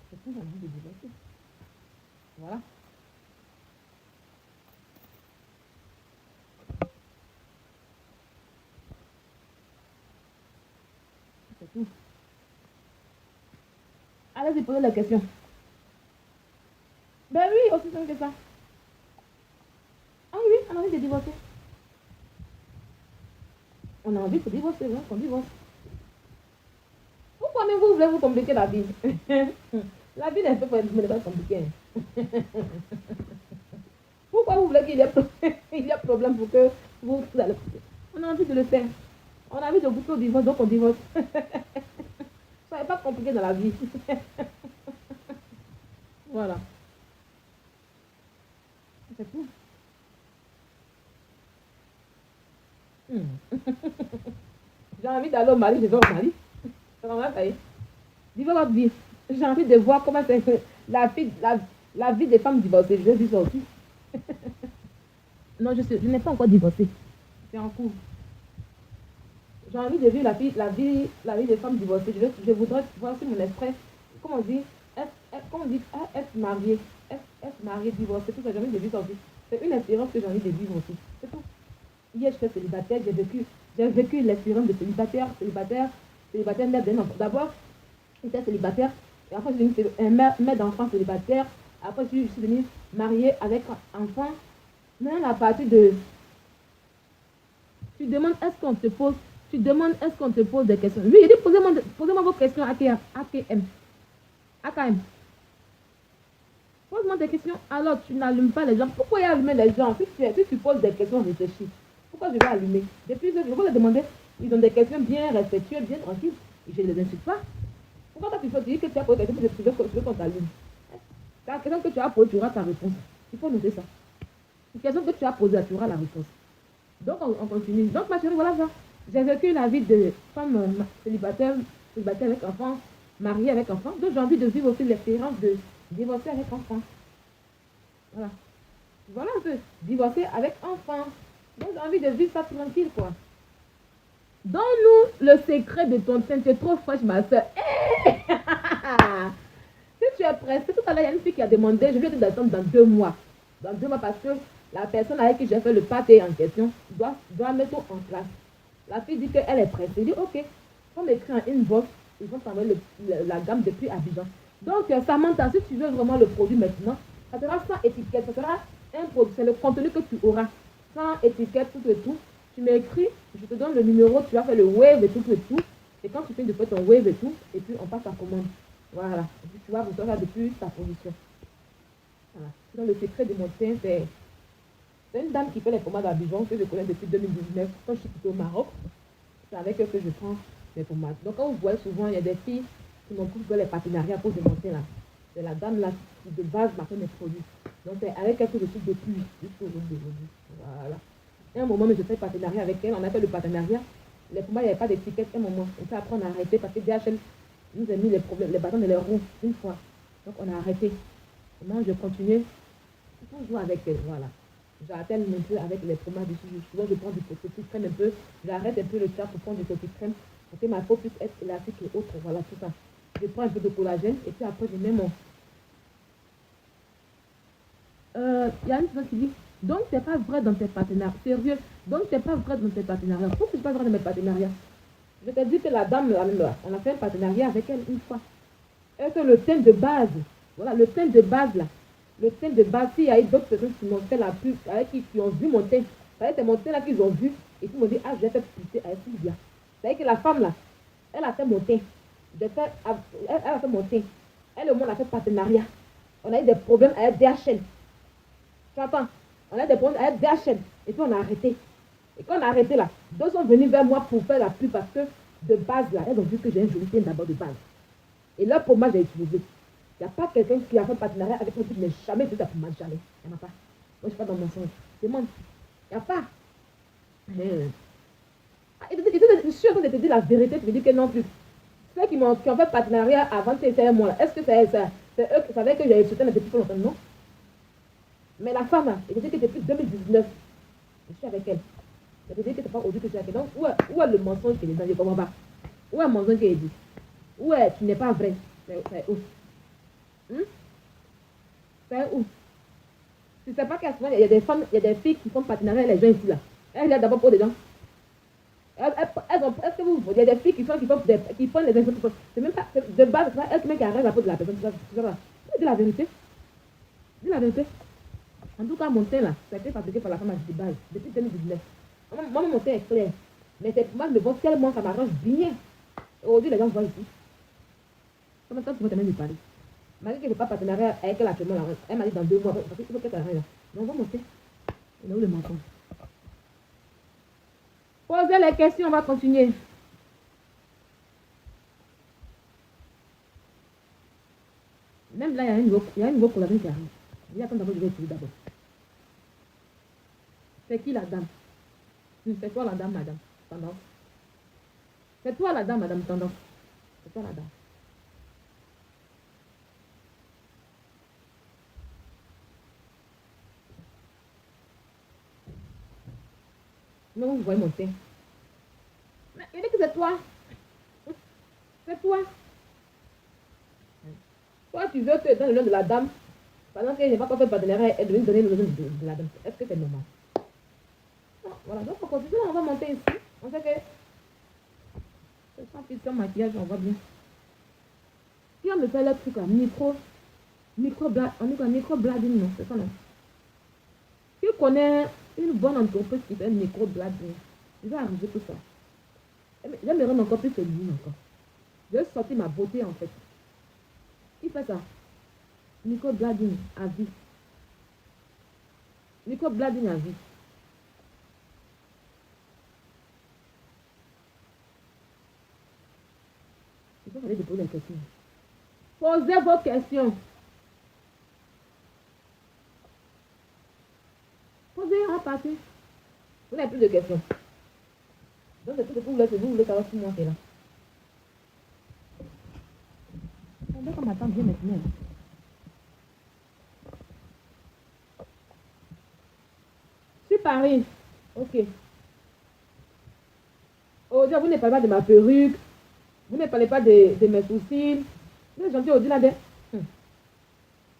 C'est tout, j'ai envie de divorcer. Voilà. C'est tout. Allez-y, posez la question. Ben oui, aussi simple que ça. Ah oui, on a envie de divorcer. On a envie de divorcer, hein, qu'on divorce. Pourquoi même vous voulez vous compliquer la vie? La vie n'est pas compliquée. Pourquoi vous voulez qu'il y ait problème pour que vous allez... On a envie de le faire. On a envie de goûter au divorce, donc on divorce. Ça n'est pas compliqué dans la vie. Voilà. C'est tout. J'ai envie d'aller au Mali, je vais au Mali. Ça va faire. Dis-moi votre vie. J'ai envie de voir comment c'est la vie des femmes divorcées. Je vais vivre ça aussi. Non, je n'ai pas encore divorcé. C'est en cours. J'ai envie de vivre la vie des femmes divorcées. Je voudrais voir si mon esprit, comment on dit, être marié, être marié, divorcé, tout ça, j'ai envie de vivre ça aussi. C'est une expérience que j'ai envie de vivre aussi. C'est tout. Hier, j'étais célibataire, j'ai vécu l'expérience de célibataire, mère d'un enfant. D'abord, j'étais célibataire, et après, je suis devenue mère d'enfant célibataire. Après, je suis devenue mariée avec enfant. Maintenant, à partir de... Tu demandes, est-ce qu'on te pose, tu demandes est-ce qu'on te pose des questions. Oui, il dit posez-moi vos questions AKM. AKM. Pose-moi des questions. Alors, tu n'allumes pas les gens. Pourquoi il y a allumé les gens? Si tu poses des questions réfléchies, pourquoi je vais allumer? Depuis, je vais leur demander, ils ont des questions bien respectueuses, bien tranquilles. Et je ne les insulte pas. Pourquoi toi, tu peux dire que tu as posé des questions, tu veux qu'on t'allume? La question que tu as posée, tu auras ta réponse. Il faut noter ça. La question que tu as posée, tu auras la réponse. Donc, on continue. Donc, ma chérie, voilà ça. J'ai vécu la vie de femme célibataire avec enfant, mariée avec enfant. Donc, j'ai envie de vivre aussi l'expérience de divorcer avec enfant. Voilà. Voilà un peu. Divorcer avec enfant. Donc, j'ai envie de vivre ça tranquille, quoi. Donne-nous le secret de ton sein. Tu es trop fraîche, ma soeur. Si tu es pressée, tout à l'heure, il y a une fille qui a demandé, je lui ai dit d'attendre dans 2 mois. Dans 2 mois, parce que la personne avec qui j'ai fait le pâté en question doit mettre en place. La fille dit qu'elle est pressée. Je dis, ok, on m'écrit en inbox, ils vont t'envoyer la gamme depuis Abidjan. Donc, Samantha, si tu veux vraiment le produit maintenant, ça sera sans étiquette, ça sera un produit, c'est le contenu que tu auras. Sans étiquette, tout et tout. Tu m'écris, je te donne le numéro, tu vas faire le wave et tout et tout. Et quand tu finis de faire ton wave et tout, et puis on passe à commande. Voilà. Et puis tu vas recevoir depuis ta position. Voilà. Donc, le secret de mon teint, c'est une dame qui fait les pommades d'Abidjan que je connais depuis 2019. Quand je suis quitté au Maroc, c'est avec eux que je prends les pommades. Donc, quand vous voyez souvent, il y a des filles qui m'ont pris les partenariats pour démonter là. C'est la dame là qui de base m'a fait mes produits. Donc, c'est avec elle que je suis depuis jusqu'au jour d'aujourd'hui. Voilà. Et à un moment, je fais partenariat avec elle. On a fait le partenariat. Les pommades, il n'y avait pas d'étiquette. À un moment, et puis après, on a arrêté parce que DHL nous a mis les problèmes, les bâtons de les roues une fois. Donc, on a arrêté. Et moi, je continuais toujours avec elle. Voilà. J'attends un peu avec les pommades dessus. Souvent, je prends du coco crème un peu. J'arrête un peu le chat pour prendre du coco crème pour que ma peau puisse être élastique et autre. Voilà, tout ça. Je prends un peu de collagène et puis après, je mets mon. Il y a une chose qui dit donc, c'est pas vrai dans tes partenariats. Sérieux. Donc, c'est pas vrai dans tes partenariats. Pourquoi c'est pas vrai dans mes partenariats? Je te dis que la dame, là, on a fait un partenariat avec elle une fois. Et que le thème de base, voilà, le thème de base là. Le thème de base, s'il y a eu d'autres personnes qui m'ont fait la pub, avec qui ont vu mon thème, c'est mon thème là qu'ils ont vu et qui m'ont dit, ah, je vais faire publicité avec Sylvia. C'est que la femme là, elle a fait mon thème. Elle a fait mon thème. Elle et moi, on a fait partenariat. On a eu des problèmes avec DHL. Tu entends? On a eu des problèmes avec DHL. Et puis on a arrêté. Et quand on a arrêté là, deux sont venus vers moi pour faire la pub parce que de base là, elles ont vu que j'ai un joli thème d'abord de base. Et là, pour moi, j'ai utilisé. Il n'y a pas quelqu'un qui a fait partenariat avec moi qui n'a jamais fait ça pour moi, jamais. Il n'y en a pas. Moi, je ne suis pas dans mon sens. Demande. Il n'y a pas. Je suis en train de te dire la vérité, tu me dis que non plus. Ceux qui ont fait partenariat avant que c'était moi, est-ce que c'est eux qui savaient que j'ai soutenu depuis plus longtemps? Non. Mais la femme, là, elle dit que depuis 2019, je suis avec elle. Elle dit que c'est pas aujourd'hui que je suis avec elle. Donc, où est le mensonge qui est dedans? Je ne comprends pas. Où est le mensonge qui est dit? Où est tu n'es pas vrai? C'est où? C'est où? Tu sais pas qu'à ce moment, il y a des femmes, il y a des filles qui font partenariat avec les gens ici là. Elles viennent d'abord pour des gens. Est-ce que vous, il y a des filles qui font les infos. C'est même pas, de base, c'est pas elles qui arrêtent la peau de la personne. Tu vois, dis la vérité. Dis la vérité. En tout cas, mon teint là, ça a été fabriqué par la femme de base depuis 2019. Moi, mon teint est clair. Mais moi, je le vois tellement, ça m'arrange bien. Aujourd'hui, les gens voient ici. Comme ça, tu vas te même lui parler. Malgré que je n'ai pas partenariat avec elle actuellement, elle m'a dit dans 2 mois, parce qu'il faut qu'elle s'arrête là. Donc, on va monter. Il est où le mensonge? Posez les questions, on va continuer. Même là, il y a un nouveau collagène qui arrive. Je vais attendre d'abord, je vais essayer d'abord. C'est qui la dame? C'est toi la dame, madame. Tendance. C'est toi la dame, madame Tendance. C'est toi la dame. Mais vous voyez mon teint. Mais il dit que c'est toi. C'est toi. Toi, tu veux que dans le nom de la dame, pendant que je n'ai pas fait partenariat, elle devait me donner le nom de la dame. Est-ce que c'est normal? Non, voilà, donc on continue, on va monter ici. On sait que c'est sans filtre, sans maquillage, on voit bien. Qui va me faire le truc là? Microblading, non, c'est ça non? Qui connaît une bonne entreprise qui fait microblading? Il va arriver tout ça. J'aime me rendre encore plus féminine encore. Je vais sortir ma beauté en fait. Qui fait ça? Nicole Blading à vie. Nicole Blading à vie. Il faut aller poser des questions. Posez vos questions. Posez en partie. Vous n'avez plus de questions. Donc c'est tout ce que vous voulez savoir si moi c'est là. On doit comme attendre bien maintenant. Sur Paris. Ok. Oh, vous ne parlez pas de ma perruque. Vous ne parlez pas de mes sourcils. Vous êtes gentil au-delà de...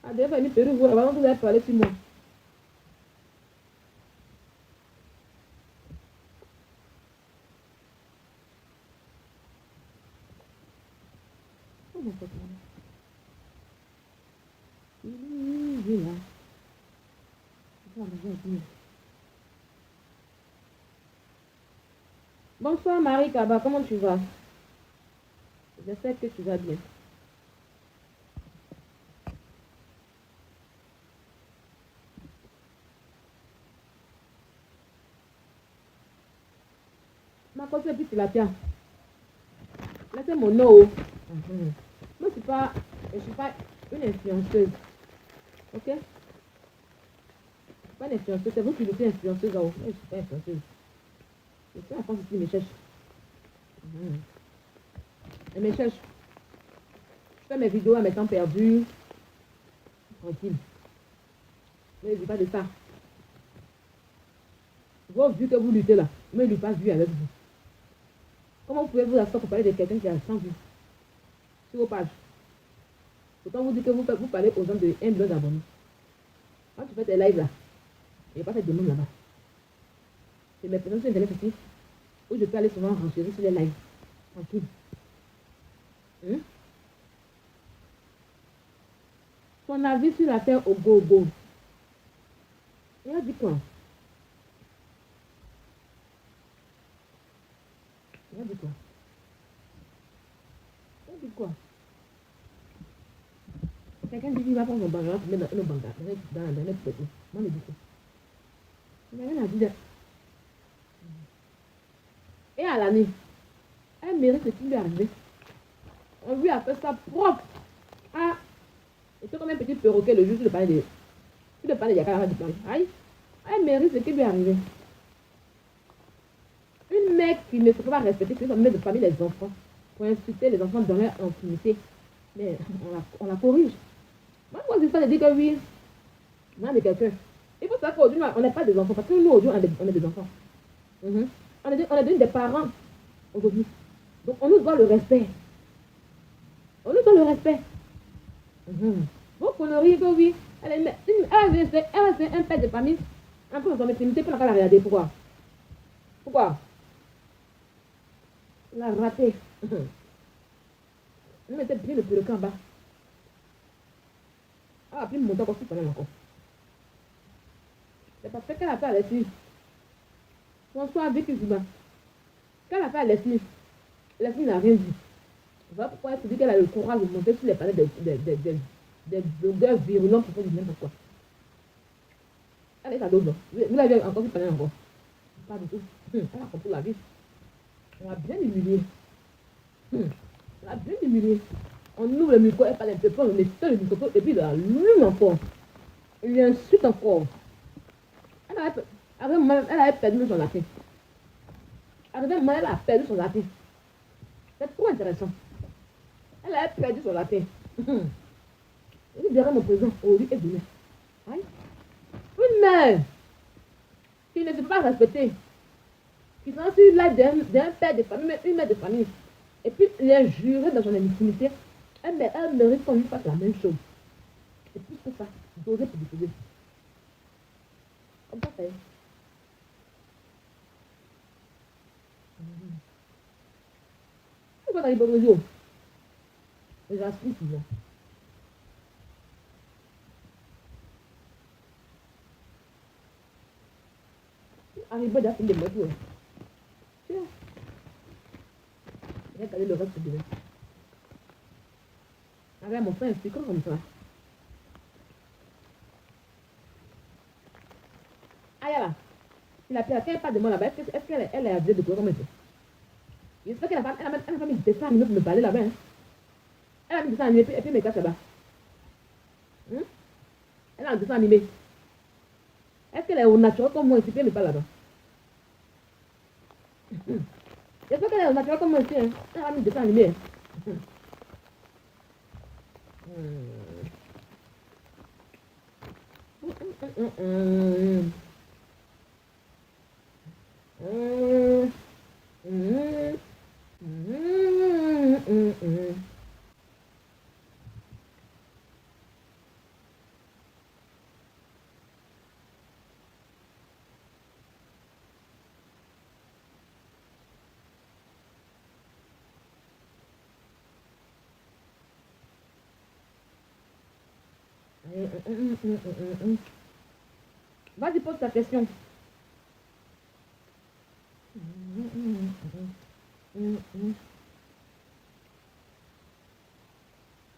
Ah, d'ailleurs, une perruque, vous allez parler sur moi. Bonsoir Marie Kaba, comment tu vas? J'espère que tu vas bien. Ma cause est plus tilapia. Là c'est mon nom. Moi je suis pas une influenceuse. Ok? Je suis pas une influenceuse, c'est vous qui êtes influenceuse. Moi je suis pas influenceuse. Je suis en France ici, mes cherche. Elle me cherche. Je fais mes vidéos à mes temps perdus. Tranquille. Ne dis pas de ça. Vos vues que vous luttez là, moi je ne lutte pas vu avec vous. Comment vous pouvez vous asseoir pour parler de quelqu'un qui a 100 vues sur vos pages? Pourtant vous dites que vous parlez aux gens de 1 million d'abonnés. Quand tu fais tes lives là, il n'y a pas cette demande là-bas. C'est mes personnes sur internet ici, où je peux aller souvent renchérir sur les lives. Tranquille. Ton avis sur l'affaire au gogo. Il a dit quoi? Il a dit quoi? Il a dit quoi? Quelqu'un dit qu'il va prendre son bangala pour mettre dans le bangala, dans la petite. Moi, je dis quoi? Il n'a rien à dire. Et à l'année, elle mérite ce qui lui est arrivé. On lui a fait ça propre. Ah, et c'est comme un petit perroquet le jour où tu le parlais de Yakara du Paris. Aïe, elle mérite ce qui lui est arrivé. Une mère qui ne se peut pas respecter, qui est mère de famille les enfants, pour insulter les enfants dans leur intimité. Mais on la corrige. Moi, je dis dire que oui, on a de quelqu'un. Il faut savoir qu'aujourd'hui, on n'est pas des enfants, parce que nous, aujourd'hui, on est des enfants. On est des parents aujourd'hui. Donc, on nous doit le respect. On nous doit le respect. Vos conneries que oui, elle est un père de famille, un peu dans son intimité, pour la regarder. Pourquoi? Pourquoi? Il a raté. On mettait bien le perroquet en bas. Ah, puis mon temps aussi pendant encore. C'est parce qu'elle a fait à Leslie. François avec Zuba. Qu'elle a fait à Leslie, Leslie n'a rien dit. Voilà pourquoi elle se dit qu'elle a le courage de monter sur les panneaux des blogueurs virulents pour faire du n'importe quoi. Elle est à l'autre. Vous l'avez encore vu parler encore? Pas du tout. Elle a compris la vie. On l'a bien humilié. On l'a bien humilié. On ouvre le micro, elle parle un peu, on met le micro, et puis il allume encore. Il lui insulte encore. Elle avait perdu son latin. Arrivé un moment, elle a perdu son latin. C'est trop intéressant. Elle a perdu son latin. Je dis derrière mon présent, aujourd'hui et demain. Aïe. Une mère qui ne se peut pas respecter, qui sont sur l'aide d'un père de famille, mais une mère de famille, et puis les jurer dans son intimité, elle mérite qu'on lui fasse la même chose. Et plus que ça, doser pour déposer. Comme ça, c'est. Pourquoi dans les bonnes yeux? J'aspire souvent. Arrivé dans une de mes yeux. Tiens. Regardez le reste de demain. Regarde mon frère expliquant comme ça. Ah, là. Il a pris pas de moi là-bas. Est-ce qu'elle elle est habillée de quoi comme elle fait? J'espère qu'elle a pas mis des dessins animés pour me parler là-bas. Hein. Elle a mis des dessins animés et puis elle me cache là-bas. Elle a un dessin animé. Est-ce qu'elle est au naturel comme moi ici puis elle me parle là-bas? J'espère qu'elle est au naturel comme moi ici. Hein. Elle a mis des dessins animés. Hein. Vas-y, pose ta question.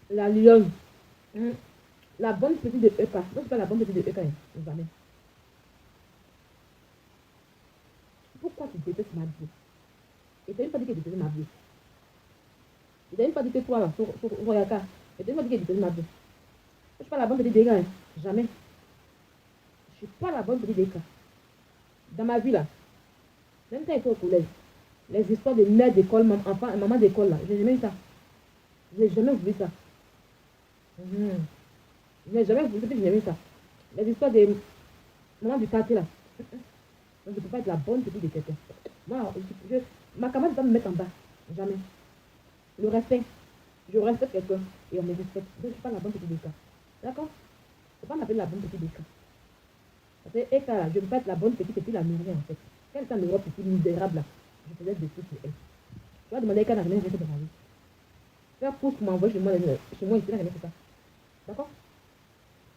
La lionne. La bonne petite de Eka. Non, c'est pas la bonne petite de Eka. Jamais. Pourquoi tu détestes ma vie? Et t'as une fois dit que tu détestes ma vie. Et t'as une fois dit que toi, là, sur Royaka. Et t'as une fois dit que tu détestes ma vie. Je suis pas la bonne petite d'Eka. Hein. Jamais. Je suis pas la bonne petite d'Eka. Dans ma vie, là, même quand j'étais au collège, les histoires de mère d'école, enfant, maman d'école, là, j'ai jamais eu ça. J'ai jamais voulu ça. Je n'ai jamais voulu, je n'ai jamais eu ça. Les histoires de maman du quartier, là. Donc, je ne peux pas être la bonne petite de quelqu'un. Moi, ma camarade va me mettre en bas. Jamais. Le respect. Je respecte quelqu'un et on me respecte. Donc, je ne suis pas la bonne petite d'Eka. D'accord? Il ne faut pas m'appeler la bonne petite d'Eka. Parce que Eka, là, je ne peux pas être la bonne petite et puis la nourrir, en fait. Quand elle était en Europe, c'était misérable, là. Je faisais des trucs sur elle. Tu vas demander à Eka n'a rien fait de ma vie. Faire pouce pour m'envoyer chez moi ici, n'a rien fait ça. D'accord?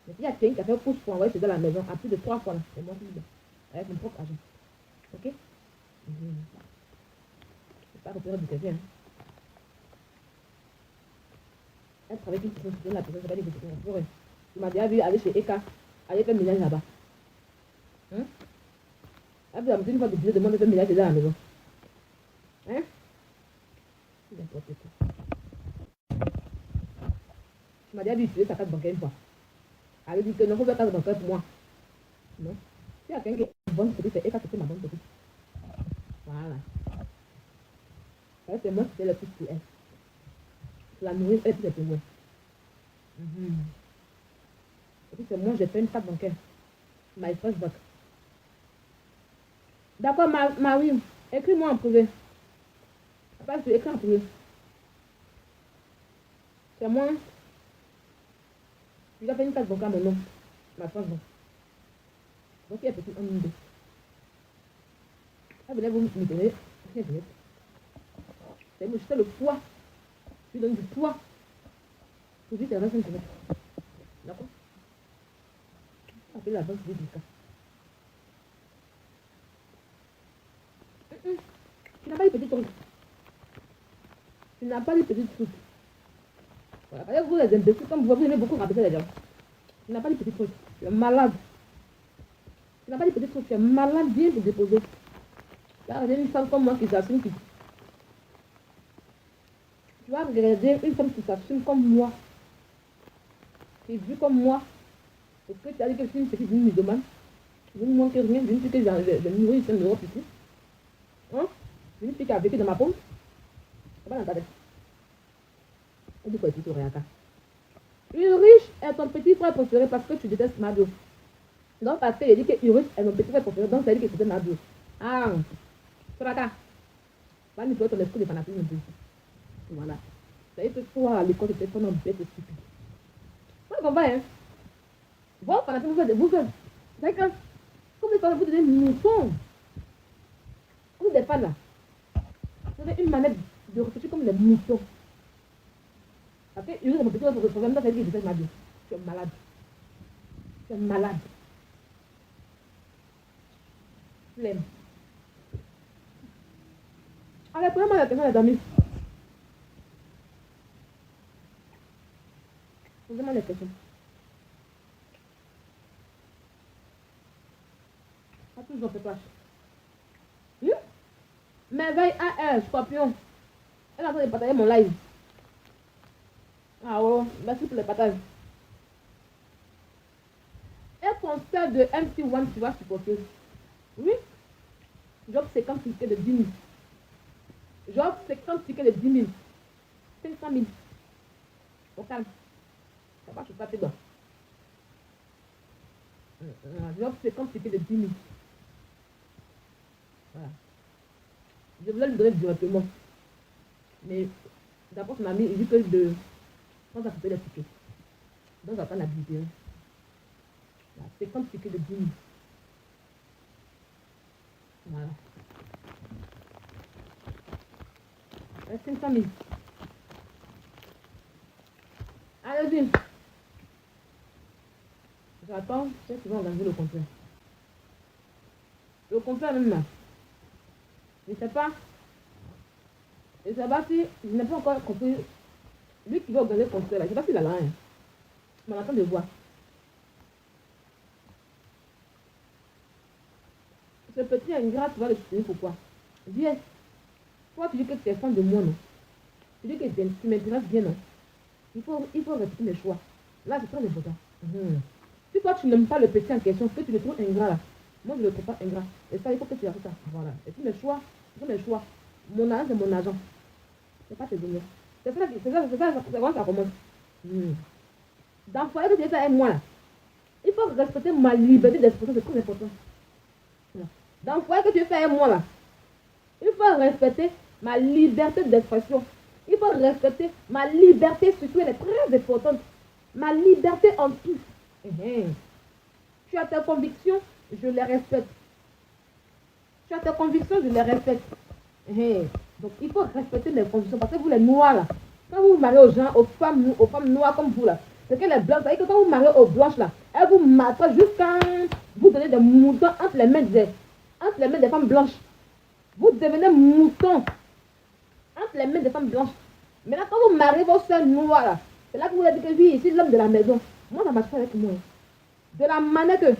Mais s'il y a quelqu'un qui a fait pouce pour envoyer chez elle à la maison, à plus de 3 fois, là, c'est moi qui l'ai. Avec mon propre argent. Ok? C'est pas repérer de quelqu'un. Hein. Elle travaille avec une personne, la personne, c'est pas des questions. Tu m'as déjà vu aller chez Eka, aller faire ménage là-bas. Hein? Elle vous a une fois de dire de moi de faire ménage là à la maison. Hein? C'est n'importe quoi. Tu m'as déjà vu utiliser sa carte bancaire une fois. Elle dit que non, il faut faire carte bancaire pour moi. Non? Si il y a quelqu'un qui est bonne petite, c'est Eka qui fait ma bonne petite. Voilà. C'est moi qui fais le plus pour elle. La nourrir, elle, puis c'est pour moi. Et puis c'est moi, j'ai fait une carte bancaire. My first bank. D'accord, Marie, écris-moi en privé. Parce que écris en privé. C'est moi. Je dois faire une carte bancaire à mon nom. Ma first bank. Donc il y a petit un deux. Ah, venez vous me donner. C'est le poids. Je lui donne du poids. Pour lui, c'est 25 km. D'accord? Appelle la banque du cas. Tu n'as pas les petits trucs. Tu n'as pas les petits trucs. Voilà. Parce que vous, les imbéciles, comme vous aimez beaucoup rabaisser les gens. Tu n'as pas les petits trucs. Tu es malade. Tu n'as pas les petits trucs. Tu es malade, bien pour déposer. Là, il y a une femme comme moi qui s'assume. Tu vas regarder une femme qui s'assume comme moi. Qui est vue comme moi. Parce que tu as dit que je suis une petite musulmane. Je ne manque rien. Je ne suis que je nourris ici en Europe ici. Hein? Je ne suis qui a vécu dans ma pomme. C'est pas dans ta tête. On dit quoi ici, Toréaka? Une riche est ton petit frère préféré parce que tu détestes Mado. Donc, parce qu'il dit que Urus est mon petit frère préféré, donc ça dit que c'était Mado. Ah, Toréaka. Va nettoyer ton esprit de fanatisme. Voilà. Ça veut dire que toi, à l'école, tu étais vraiment bête et stupide. Vous comprenez, hein? Bon, fanatisme, vous faites. C'est que, comme les femmes, vous donnez mouton. Comme des fans là. Vous avez une manette de réfléchir comme les moutons. Après, il y a mon petit problème, ça veut dire que je fais ma vie. Tu es malade. Tu es malade. Flemme. Allez, prenez-moi la question, les amis. Posez-moi les questions. Pas toujours fait tâche. Merveille A1, Scorpion. Elle est en train de partager mon live. Ah ouais, merci pour les partages. Un concert de MC1, tu vas supporter. Oui. J'offre 50 tickets de 10 000. J'offre 50 tickets de 10 000. 500 000. Au calme. Ça va, je suis pas tes doigts. J'offre 50 tickets de 10 000. Voilà. Je voulais lui donner directement. Mais d'abord, son ami, il dit que de. Quand ça fait les tickets. Donc, j'attends la vidéo. 50 tickets de 10 000. Voilà. 500 000. Allez-y. J'attends, je sais qu'ils vont organiser le concert. Le concert même là. Je ne sais pas. Je ne sais pas si. Je n'ai pas encore compris. Lui qui va organiser le concert là, je ne sais pas s'il a la rien. Mais on attend de voir. Ce petit ingrat, tu vas le soutenir pourquoi? Viens. Toi, tu dis que tu es fan de moi, non? Tu dis que tu m'intéresses bien, non? Il faut respecter mes choix. Là, c'est très important. Si toi, tu n'aimes pas le petit en question, que tu le trouves ingrat là, moi, je ne le trouve pas ingrat. Et ça, il faut que tu arrêtes ça. Voilà. Et puis mes choix, ce sont mes choix. Mon argent, c'est mon argent. C'est pas tes données. C'est ça, c'est quand ça commence. Dans le foyer que tu es avec moi là, il faut respecter ma liberté d'expression, c'est très important. Dans le foyer que tu fais avec moi là, il faut respecter ma liberté d'expression. Il faut respecter ma liberté, surtout elle est très importante. Ma liberté en tout. Tu as tes convictions, je les respecte. Tu as tes convictions, je les respecte. Donc il faut respecter les convictions parce que vous les noirs là, quand vous vous mariez aux gens, aux femmes noires comme vous là, c'est que les blancs, ça veut dire que quand vous vous mariez aux blanches là, elles vous maltraitent jusqu'à vous donner des moutons entre les mains des femmes blanches. Vous devenez mouton entre les mains des femmes blanches. Maintenant, quand vous mariez vos soeurs noires, là, c'est là que vous avez dit que oui, ici, l'homme de la maison. Moi, ça marche pas avec moi. De la manière que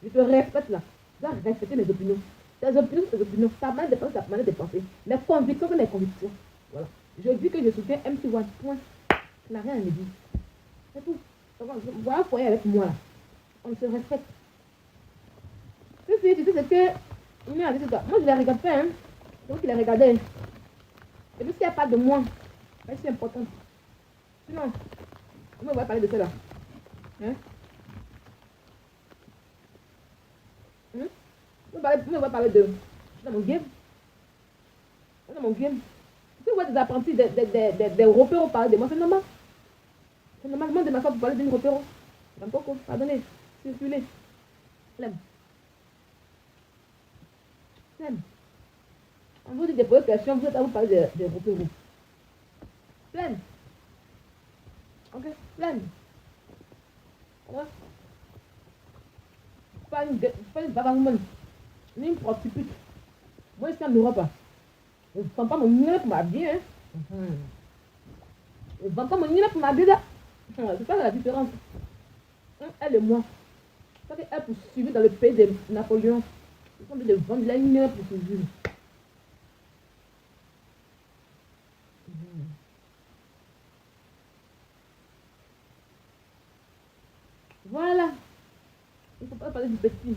je te respecte là. Je dois respecter mes opinions. Tes opinions, c'est tes opinions. Ta manière de penser, ta manière de penser. Mes convictions, c'est mes convictions. Voilà. Je dis que je soutiens MC1. Point. Ça n'a rien à me dire. C'est tout. Voilà un foyer avec moi là. On se respecte. Tu sais ce que. Moi, je les regarde pas, hein. C'est vous qui les regardez. Et puis, s'il n'y a pas de moi, c'est important. Sinon, comment on va parler de cela? Hein? On va parler de. Dans mon game. Dans mon game. Si vous voyez des apprentis, des repéros parler de moi, c'est normal. C'est normalement de ma part pour parler d'une repéro. Tampoco, pardonnez. Circulez. Flemme. On vous dit des questions, vous êtes à vous parler des repéros. Pleine. Ok, pleine. Voilà. Pas une vagabonde, ni une prostituée. Moi, ici en Europe, je ne vends pas mon nez pour m'habiller. Je ne vends pas mon nez pour m'habiller. C'est ça la différence. Elle et moi. Parce qu'elle pour suivre dans le pays de Napoléon. Ils sont obligés de vendre la nez pour suivre. Voilà. Il ne faut pas parler du petit. Il ne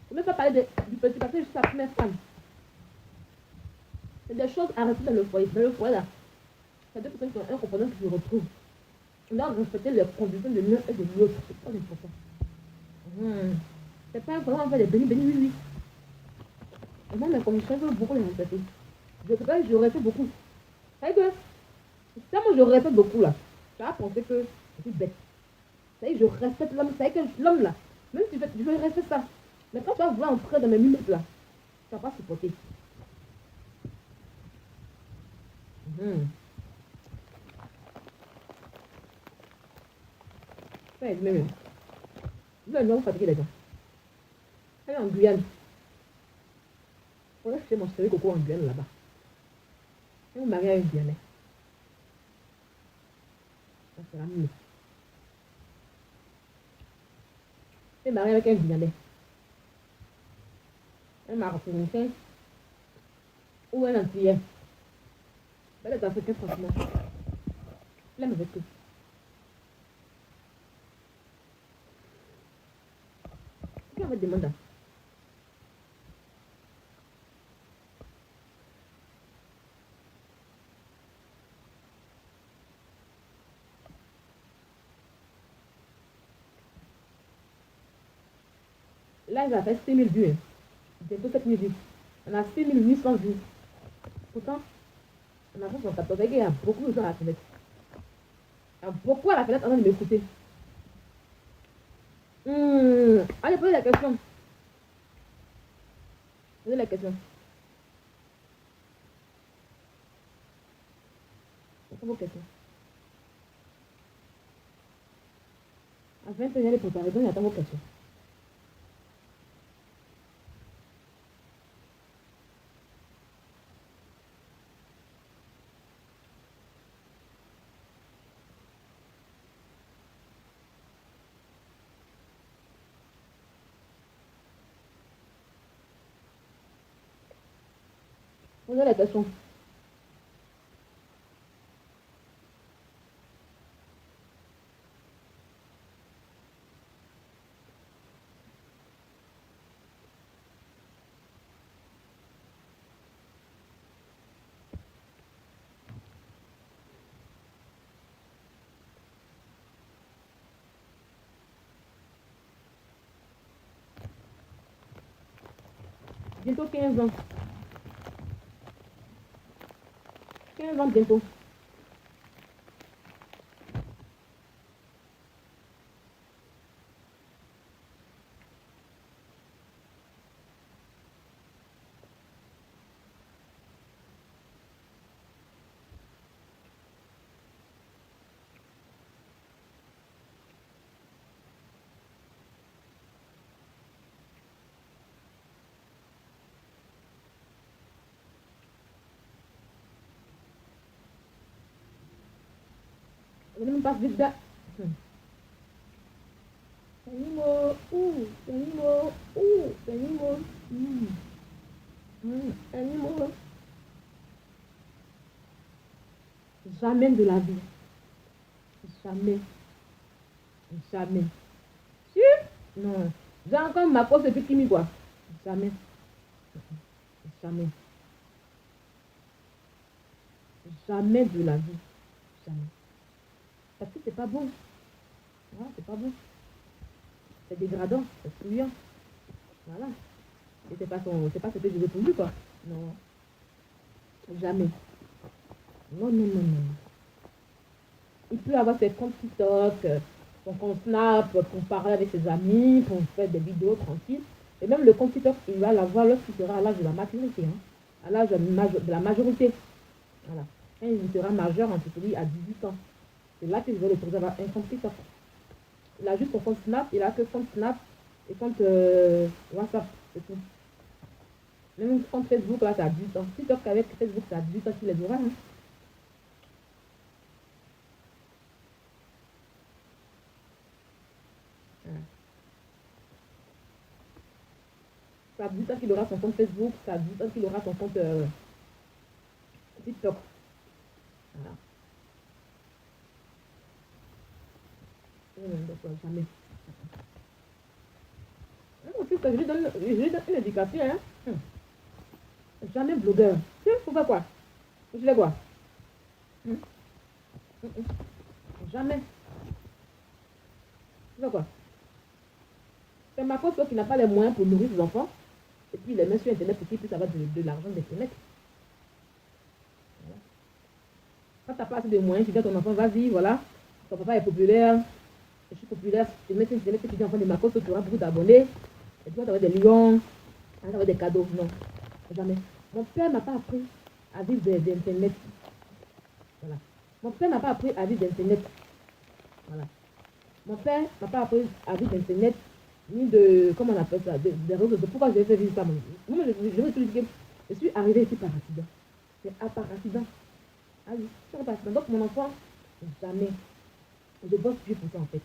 faut même pas parler du petit parce que je suis sa première femme. C'est des choses à rester dans le foyer. Dans le foyer là, c'est deux personnes qui ont un comportement qui se retrouve. On doit respecter les conditions de l'un et de l'autre. C'est pas important. C'est pas important, on fait des bénis, oui, oui. Et moi, mes conditions, je veux beaucoup les respecter. Je respecte beaucoup. C'est que, tellement je respecte beaucoup là, tu vas penser que je suis bête. C'est que je respecte l'homme, c'est que l'homme là, même si je veux respecter ça. Mais quand tu vas vouloir entrer dans mes limites là, tu vas pas supporter. Ouais, même. Vous allez vous fatiguer les gens. Elle est en Guyane. On a fait mon série coco en Guyane là-bas. Et vous mariez avec un Guyanais. Ça sera mieux. Et marié avec un Guyanais. Un Martiniquais. Ou un Antillais. Ben, les Africains, franchement. L'aime avec eux. Qui on va demander? Là, il a fait 6 000 vues. Hein. Bientôt 7 000 vues. On a 6 800 vues. Pourtant, on a 114. Il y a beaucoup de gens à la fenêtre. Il y a beaucoup à la fenêtre en train de m'écouter. Allez, posez la question. Posez la question. C'est vos questions. À 21h, les préparer. Donc, j'attends vos questions. Posez la question. Bientôt 15 ans. 15 ans bientôt. Je ne me passe vite là. Animaux, animaux, animaux, animaux. Jamais de la vie. Jamais. Jamais. Si? Non. J'ai encore ma cause depuis Kimi, quoi. Jamais. Jamais. Jamais de la vie. Jamais. Parce que c'est pas bon. Voilà, c'est pas bon. C'est dégradant, c'est souillant. Voilà. Et c'est pas ce que je veux pour lui, quoi. Non. Jamais. Non, non, non, non. Il peut avoir ses comptes TikTok, son compte Snap, pour parler avec ses amis, pour faire des vidéos tranquilles. Et même le compte TikTok, il va l'avoir lorsqu'il sera à l'âge de la maturité, hein, à l'âge de la majorité. Voilà. Quand il sera majeur, en particulier à 18 ans. C'est là que je vais le trouver avoir un compte TikTok. Il a juste son compte Snap, il a que compte Snap et compte WhatsApp, c'est tout. Même compte Facebook, là, c'est à 18 ans. TikTok avec Facebook, c'est à 18 ans qu'il les aura. Hein. Ça a 18 ans qu'il aura son compte Facebook, ça a 18 ans qu'il aura son compte TikTok. Voilà. Jamais. Mon fils, je lui donne une éducation. Hein. Jamais blogueur. Tu faut faire quoi? Je fais quoi? Jamais. Tu fais quoi? C'est ma faute qui n'a pas les moyens pour nourrir ses enfants. Et puis il les met sur Internet pour qu'ils puissent avoir de l'argent d'Internet. Voilà. Quand tu n'as pas assez de moyens, tu dis à ton enfant, vas-y, voilà. Ton papa est populaire. Je suis populaire. Tu mets sur Internet, tu dis, enfant de ma cause, tu auras beaucoup d'abonnés. Et tu vas avoir des lions. Tu vas avoir des cadeaux. Non. Jamais. Mon père n'a pas appris à vivre d'Internet. Voilà. Mon père n'a pas appris à vivre d'Internet. Voilà. Mon père n'a pas appris à vivre d'Internet, ni de, comment on appelle ça, des réseaux sociaux. Pourquoi j'ai fait vivre ça? Moi, je veux expliquer. Je suis arrivée ici par accident. C'est par accident. Ah oui, ça va pas. Donc, mon enfant, jamais. Je bosse dur pour ça, en fait.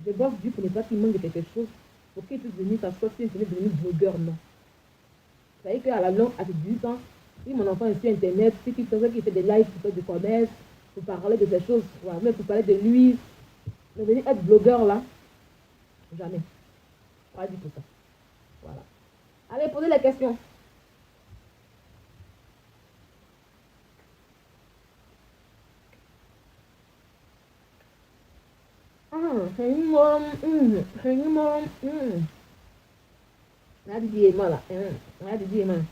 Je bosse dur pour ne pas qu'il manque de quelque chose, pour qu'il puisse venir s'asseoir, qu'il puisse devenir blogueur, non. Vous savez qu'à la longue, à 18 ans, si mon enfant est sur Internet, si qu'il fait des lives pour faire du commerce, pour parler de ces choses, voilà, même pour parler de lui, de venir être blogueur, là, jamais. Pas du tout ça. Voilà. Allez, posez la question. Hình môn, hình môn, hadi diyelim valla. Hadi diyelim.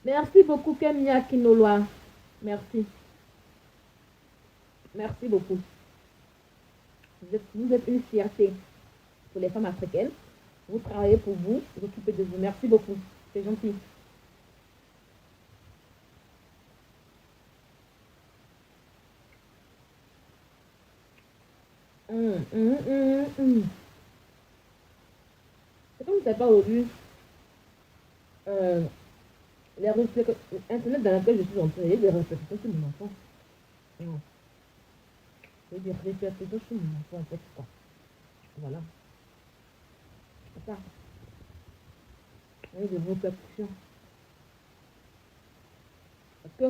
Merci beaucoup, Kemia Kinoloa. Merci. Merci beaucoup. Vous êtes une fierté pour les femmes africaines. Vous travaillez pour vous, vous occupez de vous. Merci beaucoup. C'est gentil. C'est comme c'est pas aujourd'hui. Les Internet dans laquelle je suis entrée, il y a des répétitions sur mon enfant. Non. Il y a des répétitions sur mon enfant, en fait, quoi. Voilà. C'est ça. Il y a des répétitions. Parce que,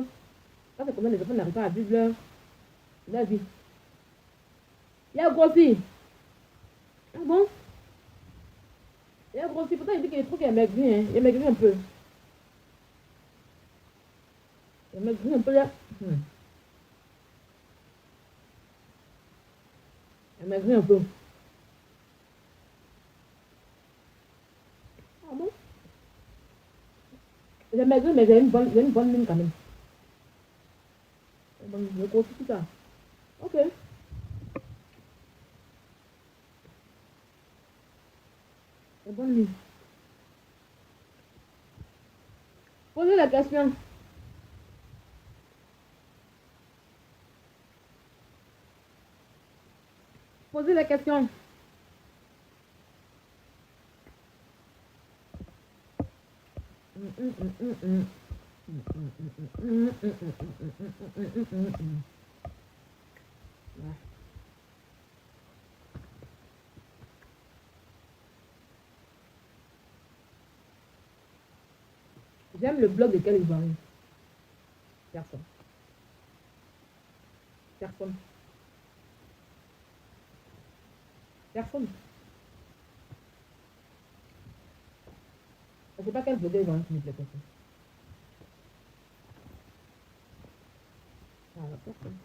ça c'est comment les enfants n'arrivent pas à vivre leur vie. Il a grossi. Ah bon? Il a grossi. Pourtant, il dit qu'il est trop qu'il a maigri, hein. Il a maigri un peu. Il a maigri un peu là. Il a maigri un peu. Ah bon? Il a maigri, mais j'ai une bonne mine quand même. Donc, je grossis tout ça. Ok. C'est bonne mine. Posez la question. Posez la question. J'aime le blog de quel Ivoirien? Personne. Personne. Personne. Je ne sais pas quel blogueur Ivoirien qui me plaît personne. Voilà, personne.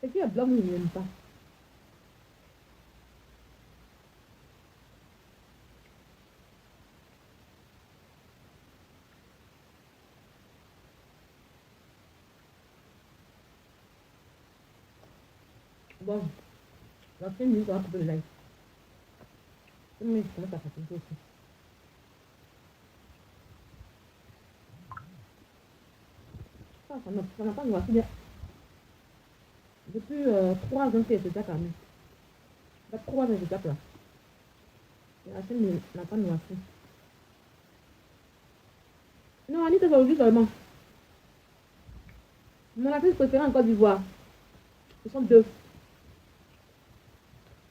C'est qui un blog où je n'aime pas? Bon, dans 5 minutes, on va couper le live. 5 minutes, je commence à fatiguer aussi. Ça n'a pas noirci bien. Depuis 3 ans que c'est déjà calmé. Ça fait 3 ans que je tape là. Et la chaîne n'a pas noirci. Non, Anita, c'est aujourd'hui seulement. Mon artiste préféré en Côte d'Ivoire, ce sont 2.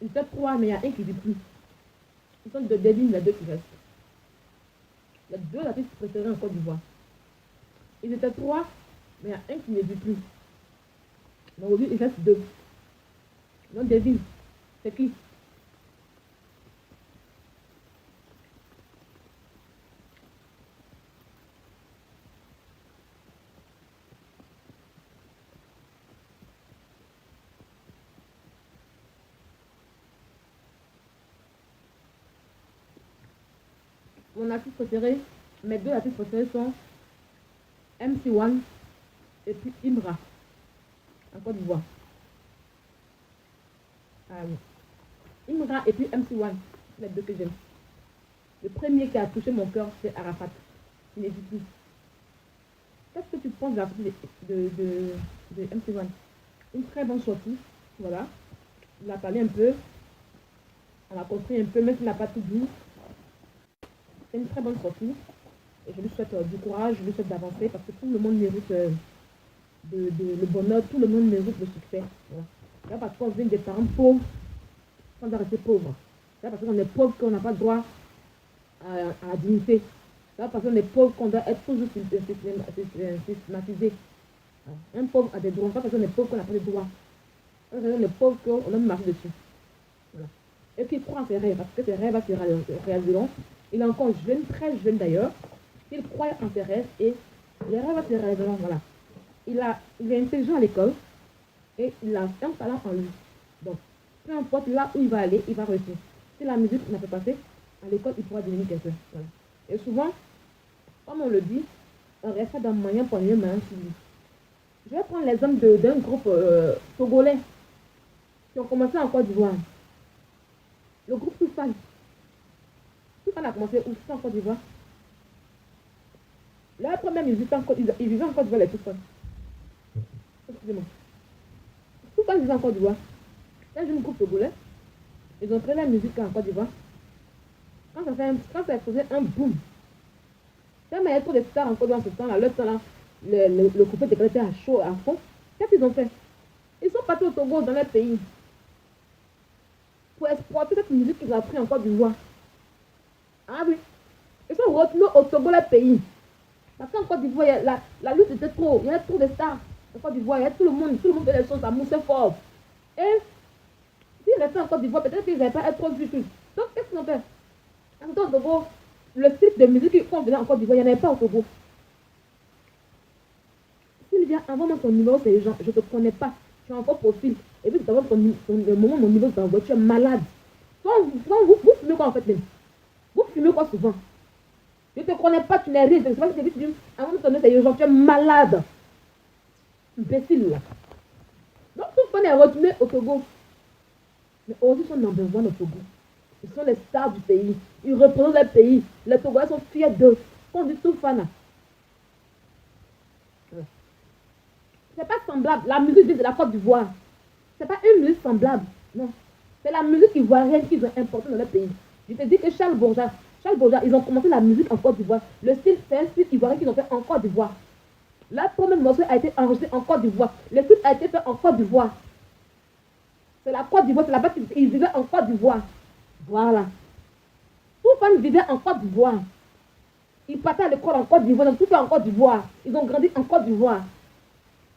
Ils étaient 3, mais il y a un qui ne vit plus. Ils sont 2, Devin, il y a 2 qui restent. Il y a 2 artistes préférés en Côte d'Ivoire. Ils étaient 3, mais il y a un qui ne vit plus. Donc aujourd'hui, il reste 2. Donc Devin, c'est qui? Mon artiste préféré, mes 2 artistes préférés sont MC1 et puis Imra, en Côte d'Ivoire. Ah oui. Imra et puis MC1, les 2 que j'aime. Le premier qui a touché mon cœur, c'est Arafat. Il n'est du tout. Qu'est-ce que tu penses de la sortie de MC1? Une très bonne sortie. Voilà. Il a parlé un peu. On a construit un peu, même s'il n'a pas tout dit. C'est une très bonne sortie. Et je lui souhaite du courage, je lui souhaite d'avancer parce que tout le monde mérite le bonheur, tout le monde mérite le succès. Voilà. Là, parce qu'on vient des parents pauvres, on doit rester pauvre. Là, parce qu'on est pauvre, qu'on n'a pas droit à la dignité. Là, parce qu'on est pauvre, qu'on doit être toujours systématisé. Un pauvre a des droits, pas parce qu'on est pauvre qu'on n'a pas de droits. Parce qu'on est pauvre qu'on doit marcher dessus. Voilà. Et puis il croit en ses rêves, parce que ses rêves se réaliseront. Il est encore jeune, très jeune d'ailleurs. Il croit en ses rêves et les rêves se réaliseront. Voilà. Il est intelligent à l'école et il a un talent en lui. Donc, peu importe là où il va aller, il va réussir. Si la musique n'a pas passé, à l'école, il pourra devenir quelqu'un. Voilà. Et souvent, comme on le dit, on reste dans moyen pour aller main sur lui. Je vais prendre l'exemple d'un groupe togolais qui ont commencé en Côte d'Ivoire. Le groupe Toufan. Toufan a commencé où? En Côte d'Ivoire. Leur première musique en Côte d'Ivoire, ils vivaient en Côte d'Ivoire, les Toufan. Excusez-moi. Toufan vivait en Côte d'Ivoire. C'est un jeune groupe togolais. Ils ont créé la musique en Côte d'Ivoire. Quand ça faisait un boom, quand il y avait trop de stars en Côte d'Ivoire en ce temps-là, le temps-là, le coupé était à chaud, à fond. Qu'est-ce qu'ils ont fait? Ils sont partis au Togo, dans leur pays, pour exploiter cette musique qu'ils ont appris en Côte d'Ivoire. Ah oui. Ils sont retenus au Togo, leur pays. Parce qu'en Côte d'Ivoire, la lutte était trop. Il y avait trop de stars. En Côte d'Ivoire, il y avait tout le monde fait les choses, ça moussait fort. Et s'ils restaient en Côte d'Ivoire, peut-être qu'ils n'avaient pas être trop vus. Donc, qu'est-ce qu'ils ont fait? En tout cas, au Togo, le style de musique qu'on faisait en Côte d'Ivoire, il n'y en avait pas au Togo. Sylvia, envoie-moi ton numéro, c'est les gens. Je ne te connais pas. Tu as encore profil. Et puis, tu t'envoies le moment, mon niveau t'envoie. Tu es malade. Vous fumez quoi en fait même? Vous fumez quoi souvent? Je ne te connais pas, tu n'es rien. C'est pas que tu dis, à un moment donné, c'est les gens. Tu es malade. Imbécile là. Donc, tout le monde est retourné au Togo. Mais aujourd'hui, ils sont number one au Togo. Ils sont les stars du pays. Ils représentent le pays. Les Togolais sont fiers d'eux. On dit tout fan. C'est pas semblable. La musique de la Côte d'Ivoire. C'est pas une musique semblable. Non. C'est la musique ivoirienne qu'ils ont importée dans le pays. Je te dis que Charles Bourgeat, ils ont commencé la musique en Côte d'Ivoire. Le style, c'est un style ivoirien qu'ils ont fait en Côte d'Ivoire. La première morceau a été enregistré en Côte d'Ivoire. Le clip a été fait en Côte d'Ivoire. C'est la Côte d'Ivoire, c'est là-bas qu'ils vivaient en Côte d'Ivoire. Voilà. Tout fan vivait en Côte d'Ivoire. Ils partaient à l'école en Côte d'Ivoire, donc tout fait en Côte d'Ivoire. Ils ont grandi en Côte d'Ivoire.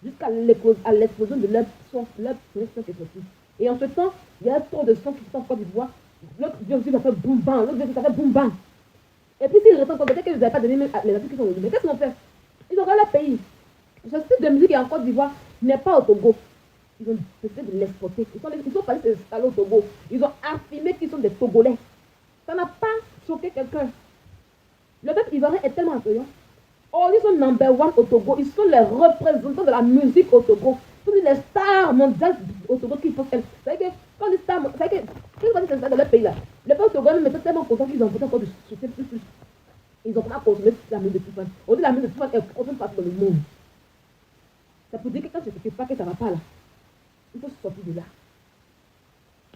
Jusqu'à l'explosion de leur son qui est sorti. Et en ce temps, il y a trop de sons qui sont en Côte d'Ivoire. L'autre vieux aussi, ça fait boum bam. L'autre vieux aussi, ça fait boum bam. Et puis s'ils restent encore, peut-être qu'ils n'avaient pas donné même les artistes qui sont venus. Mais qu'est-ce qu'ils ont fait? Ils ont gagné leur pays. Ce style de musique qui est en Côte d'Ivoire n'est pas au Togo. Ils ont décidé de l'exporter. Ils sont partis s'installer au Togo. Ils ont affirmé qu'ils sont des Togolais. Ça n'a pas choqué quelqu'un. Le peuple ivoirien est tellement accueillant. Oh, ils sont number one au Togo. Ils sont les représentants de la musique au Togo. Ils sont les stars mondiales au Togo qui font elle. C'est que quand les stars, c'est que quand ils vont s'installer dans leur pays là, le peuple togolais me fait tellement content qu'ils ont voté encore du soutien plus. Ils ont pas consommé la musique de Toufan. On dit la musique de Toufan est consommée partout dans le monde. Ça peut dire que quand je ne sais pas que ça ne va pas là, il faut sortir de là.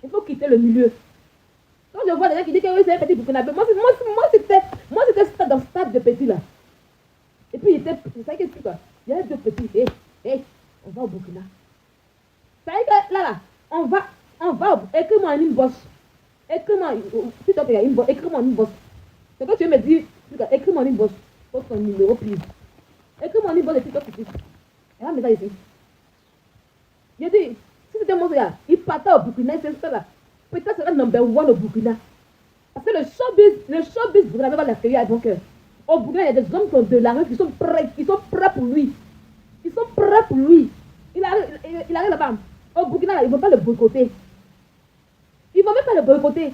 Il faut quitter le milieu. Quand je vois des gens qui disent que oui, c'est un petit Burkinabé, moi c'était dans ce stade de petit là. Et puis, c'est ça qui explique quoi. Il y a deux petits. On va au Burkina. Ça veut dire que là, on va, écris-moi une inbox. Écris-moi, plutôt qu'il y a une inbox, écris-moi une inbox. C'est quand tu veux me dire, écris-moi une inbox. Pose ton numéro, please. Écris-moi une inbox et puis toi, tu dis. Et là, mais ça ici. J'ai dit, si c'était mon frère, il partait au Burkina, c'est ça là. Peut-être c'est le number one au Burkina. Parce que le showbiz, vous n'avez pas l'accueillir à bon cœur. Au Burkina, il y a des hommes qui ont de l'argent qui sont prêts pour lui. Ils sont prêts pour lui. Il arrive là-bas. Au Burkina, ils ne vont pas le boycotter. Ils ne vont même pas le boycotter.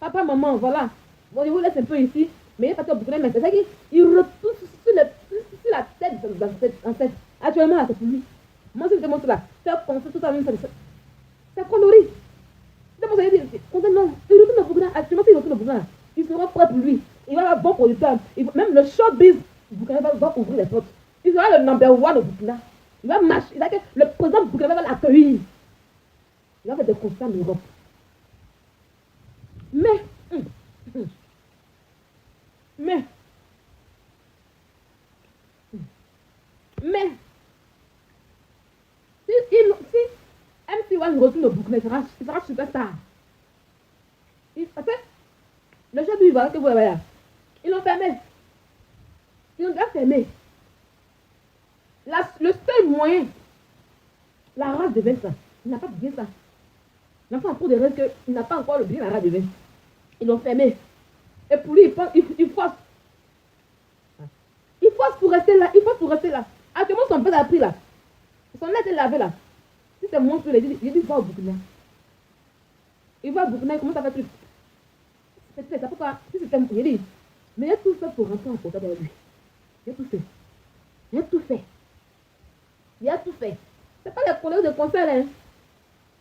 Papa, maman, voilà. Bon, je vous laisse un peu ici. Mais il est parti au Burkina, mais c'est ça qu'il retourne sur la tête en tête. Actuellement, là, c'est pour lui. Moi, si je te montre là, faire penser tout ça, c'est connerie. C'est pour ça qu'il dit, non, il retourne au Burkina. Actuellement, s'il retourne au Burkina, il sera prêt pour lui. Il va avoir bon producteur. Même le showbiz, Burkina va ouvrir les portes. Il sera le number one au Burkina. Il va marcher. Le président Burkina va l'accueillir. Il va faire des constats en Europe. Mais, mais, mais, si MC1 retourne au Burkina, il sera superstar. Parce que le chef du Ivoire que vous avez là, ils l'ont fermé. Ils ont déjà fermé. Le seul moyen, la race de vin, ça, il n'a pas bien ça. L'enfant, pour des raisons qu'il n'a pas encore le bien la race de vin. Ils l'ont fermé. Et pour lui, il force. Il force pour rester là. Il force pour rester là. Actuellement, son père a pris là. Son nez est lavé là. Si c'est mon frère, il dit va au Burkina. Il va au Burkina, il commence à faire truc. C'est ça pourquoi, si c'était mon, il dit, mais il a tout fait pour rentrer en contact avec lui. Il a tout fait. Il a tout fait. Il a tout fait. C'est pas les collègues de conseil, hein.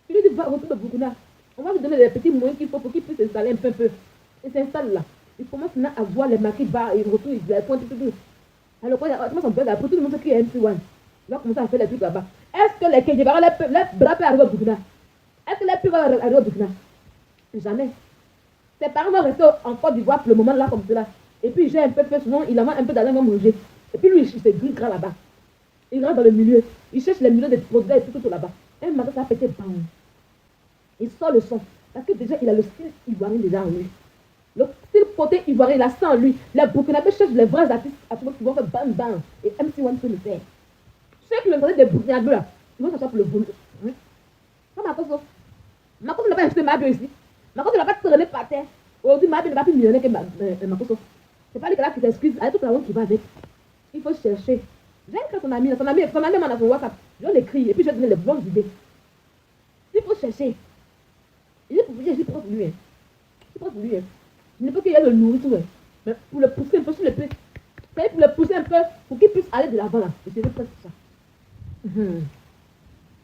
Il lui dit, va retourner au Burkina. On va lui donner les petits moyens qu'il faut pour qu'il puisse s'installer un peu. Il s'installe là. Il commence maintenant à voir les marqués bas, il retourne, il pointe tout. Alors quand il son père, après tout le monde sait qu'il est MC1. Il va commencer à faire les trucs là-bas. Est-ce que les Kédjébara, les bras peuvent arriver au Burkina? Est-ce que les peuvent arriver au Burkina? Jamais. Ses parents vont rester en Côte d'Ivoire pour le moment là comme cela. Et puis j'ai un peu fait souvent, il a un peu d'argent, il va manger. Et puis lui, il se grille là-bas. Il rentre dans le milieu. Il cherche les milieux de produits et tout là-bas. Un matin, ça a pété, bam. Il sort le son. Parce que déjà, il a le style ivoirien déjà en lui. Le style côté ivoirien, il a ça en lui. Les Burkinabés cherchent les vrais artistes qui vont faire bam bam. Et MC1 peut le faire. Ceux qui le connaissent des Burkinabés là, ils vont s'asseoir pour le volume. Pas Makoso. Makoso n'a pas acheté Mabio ici. Makoso n'a pas traîné par terre. Aujourd'hui, Mabio n'est pas plus millionnaire que Makoso. C'est pas les gars qui s'excusent. Avec toute la honte qui va avec. Il faut chercher. J'ai écrit son ami m'a dans son WhatsApp. Je l'écris et puis je vais donner les bonnes idées. Il faut chercher. Il est pour lui, je suis proche de lui. Je suis proche de lui. Je ne peux qu'il y ait le nourriture. Mais pour le pousser un peu sur le pied. C'est pour le pousser un peu pour qu'il puisse aller de l'avant là. Et c'est presque ça.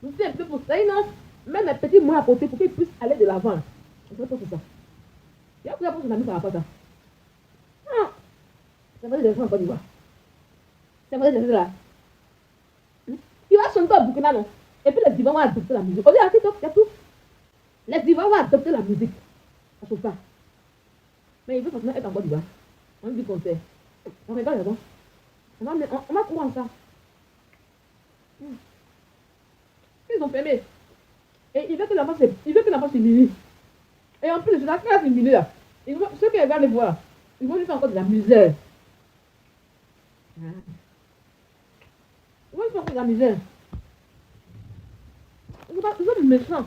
Pousser un peu pour ça. Non, même un petit moins à côté pour qu'il puisse aller de l'avant là. C'est presque ça. Il y a plusieurs pour son ami, ça va pas ça. C'est vrai des gens en Côte d'Ivoire. C'est vrai des gens là. Il va chanter au Burkina, non? Et puis les divans vont adopter la musique. On dit à TikTok, il y a tout. Les divans vont adopter la musique. Ça chauffe pas. Mais il veut forcément être en Côte d'Ivoire. On dit concert. On regarde là-bas. On va courir en ça. Ils ont fermé. Et il veut que l'enfant s'humilie. Et en plus, je la classe s'humilie là. Ceux qui regardent les voir là, ils vont lui faire encore de la misère. Ils vont lui faire encore de la misère. Ils sont méchants.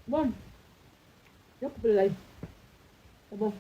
Bon, j'ai coupé le live. C'est bon.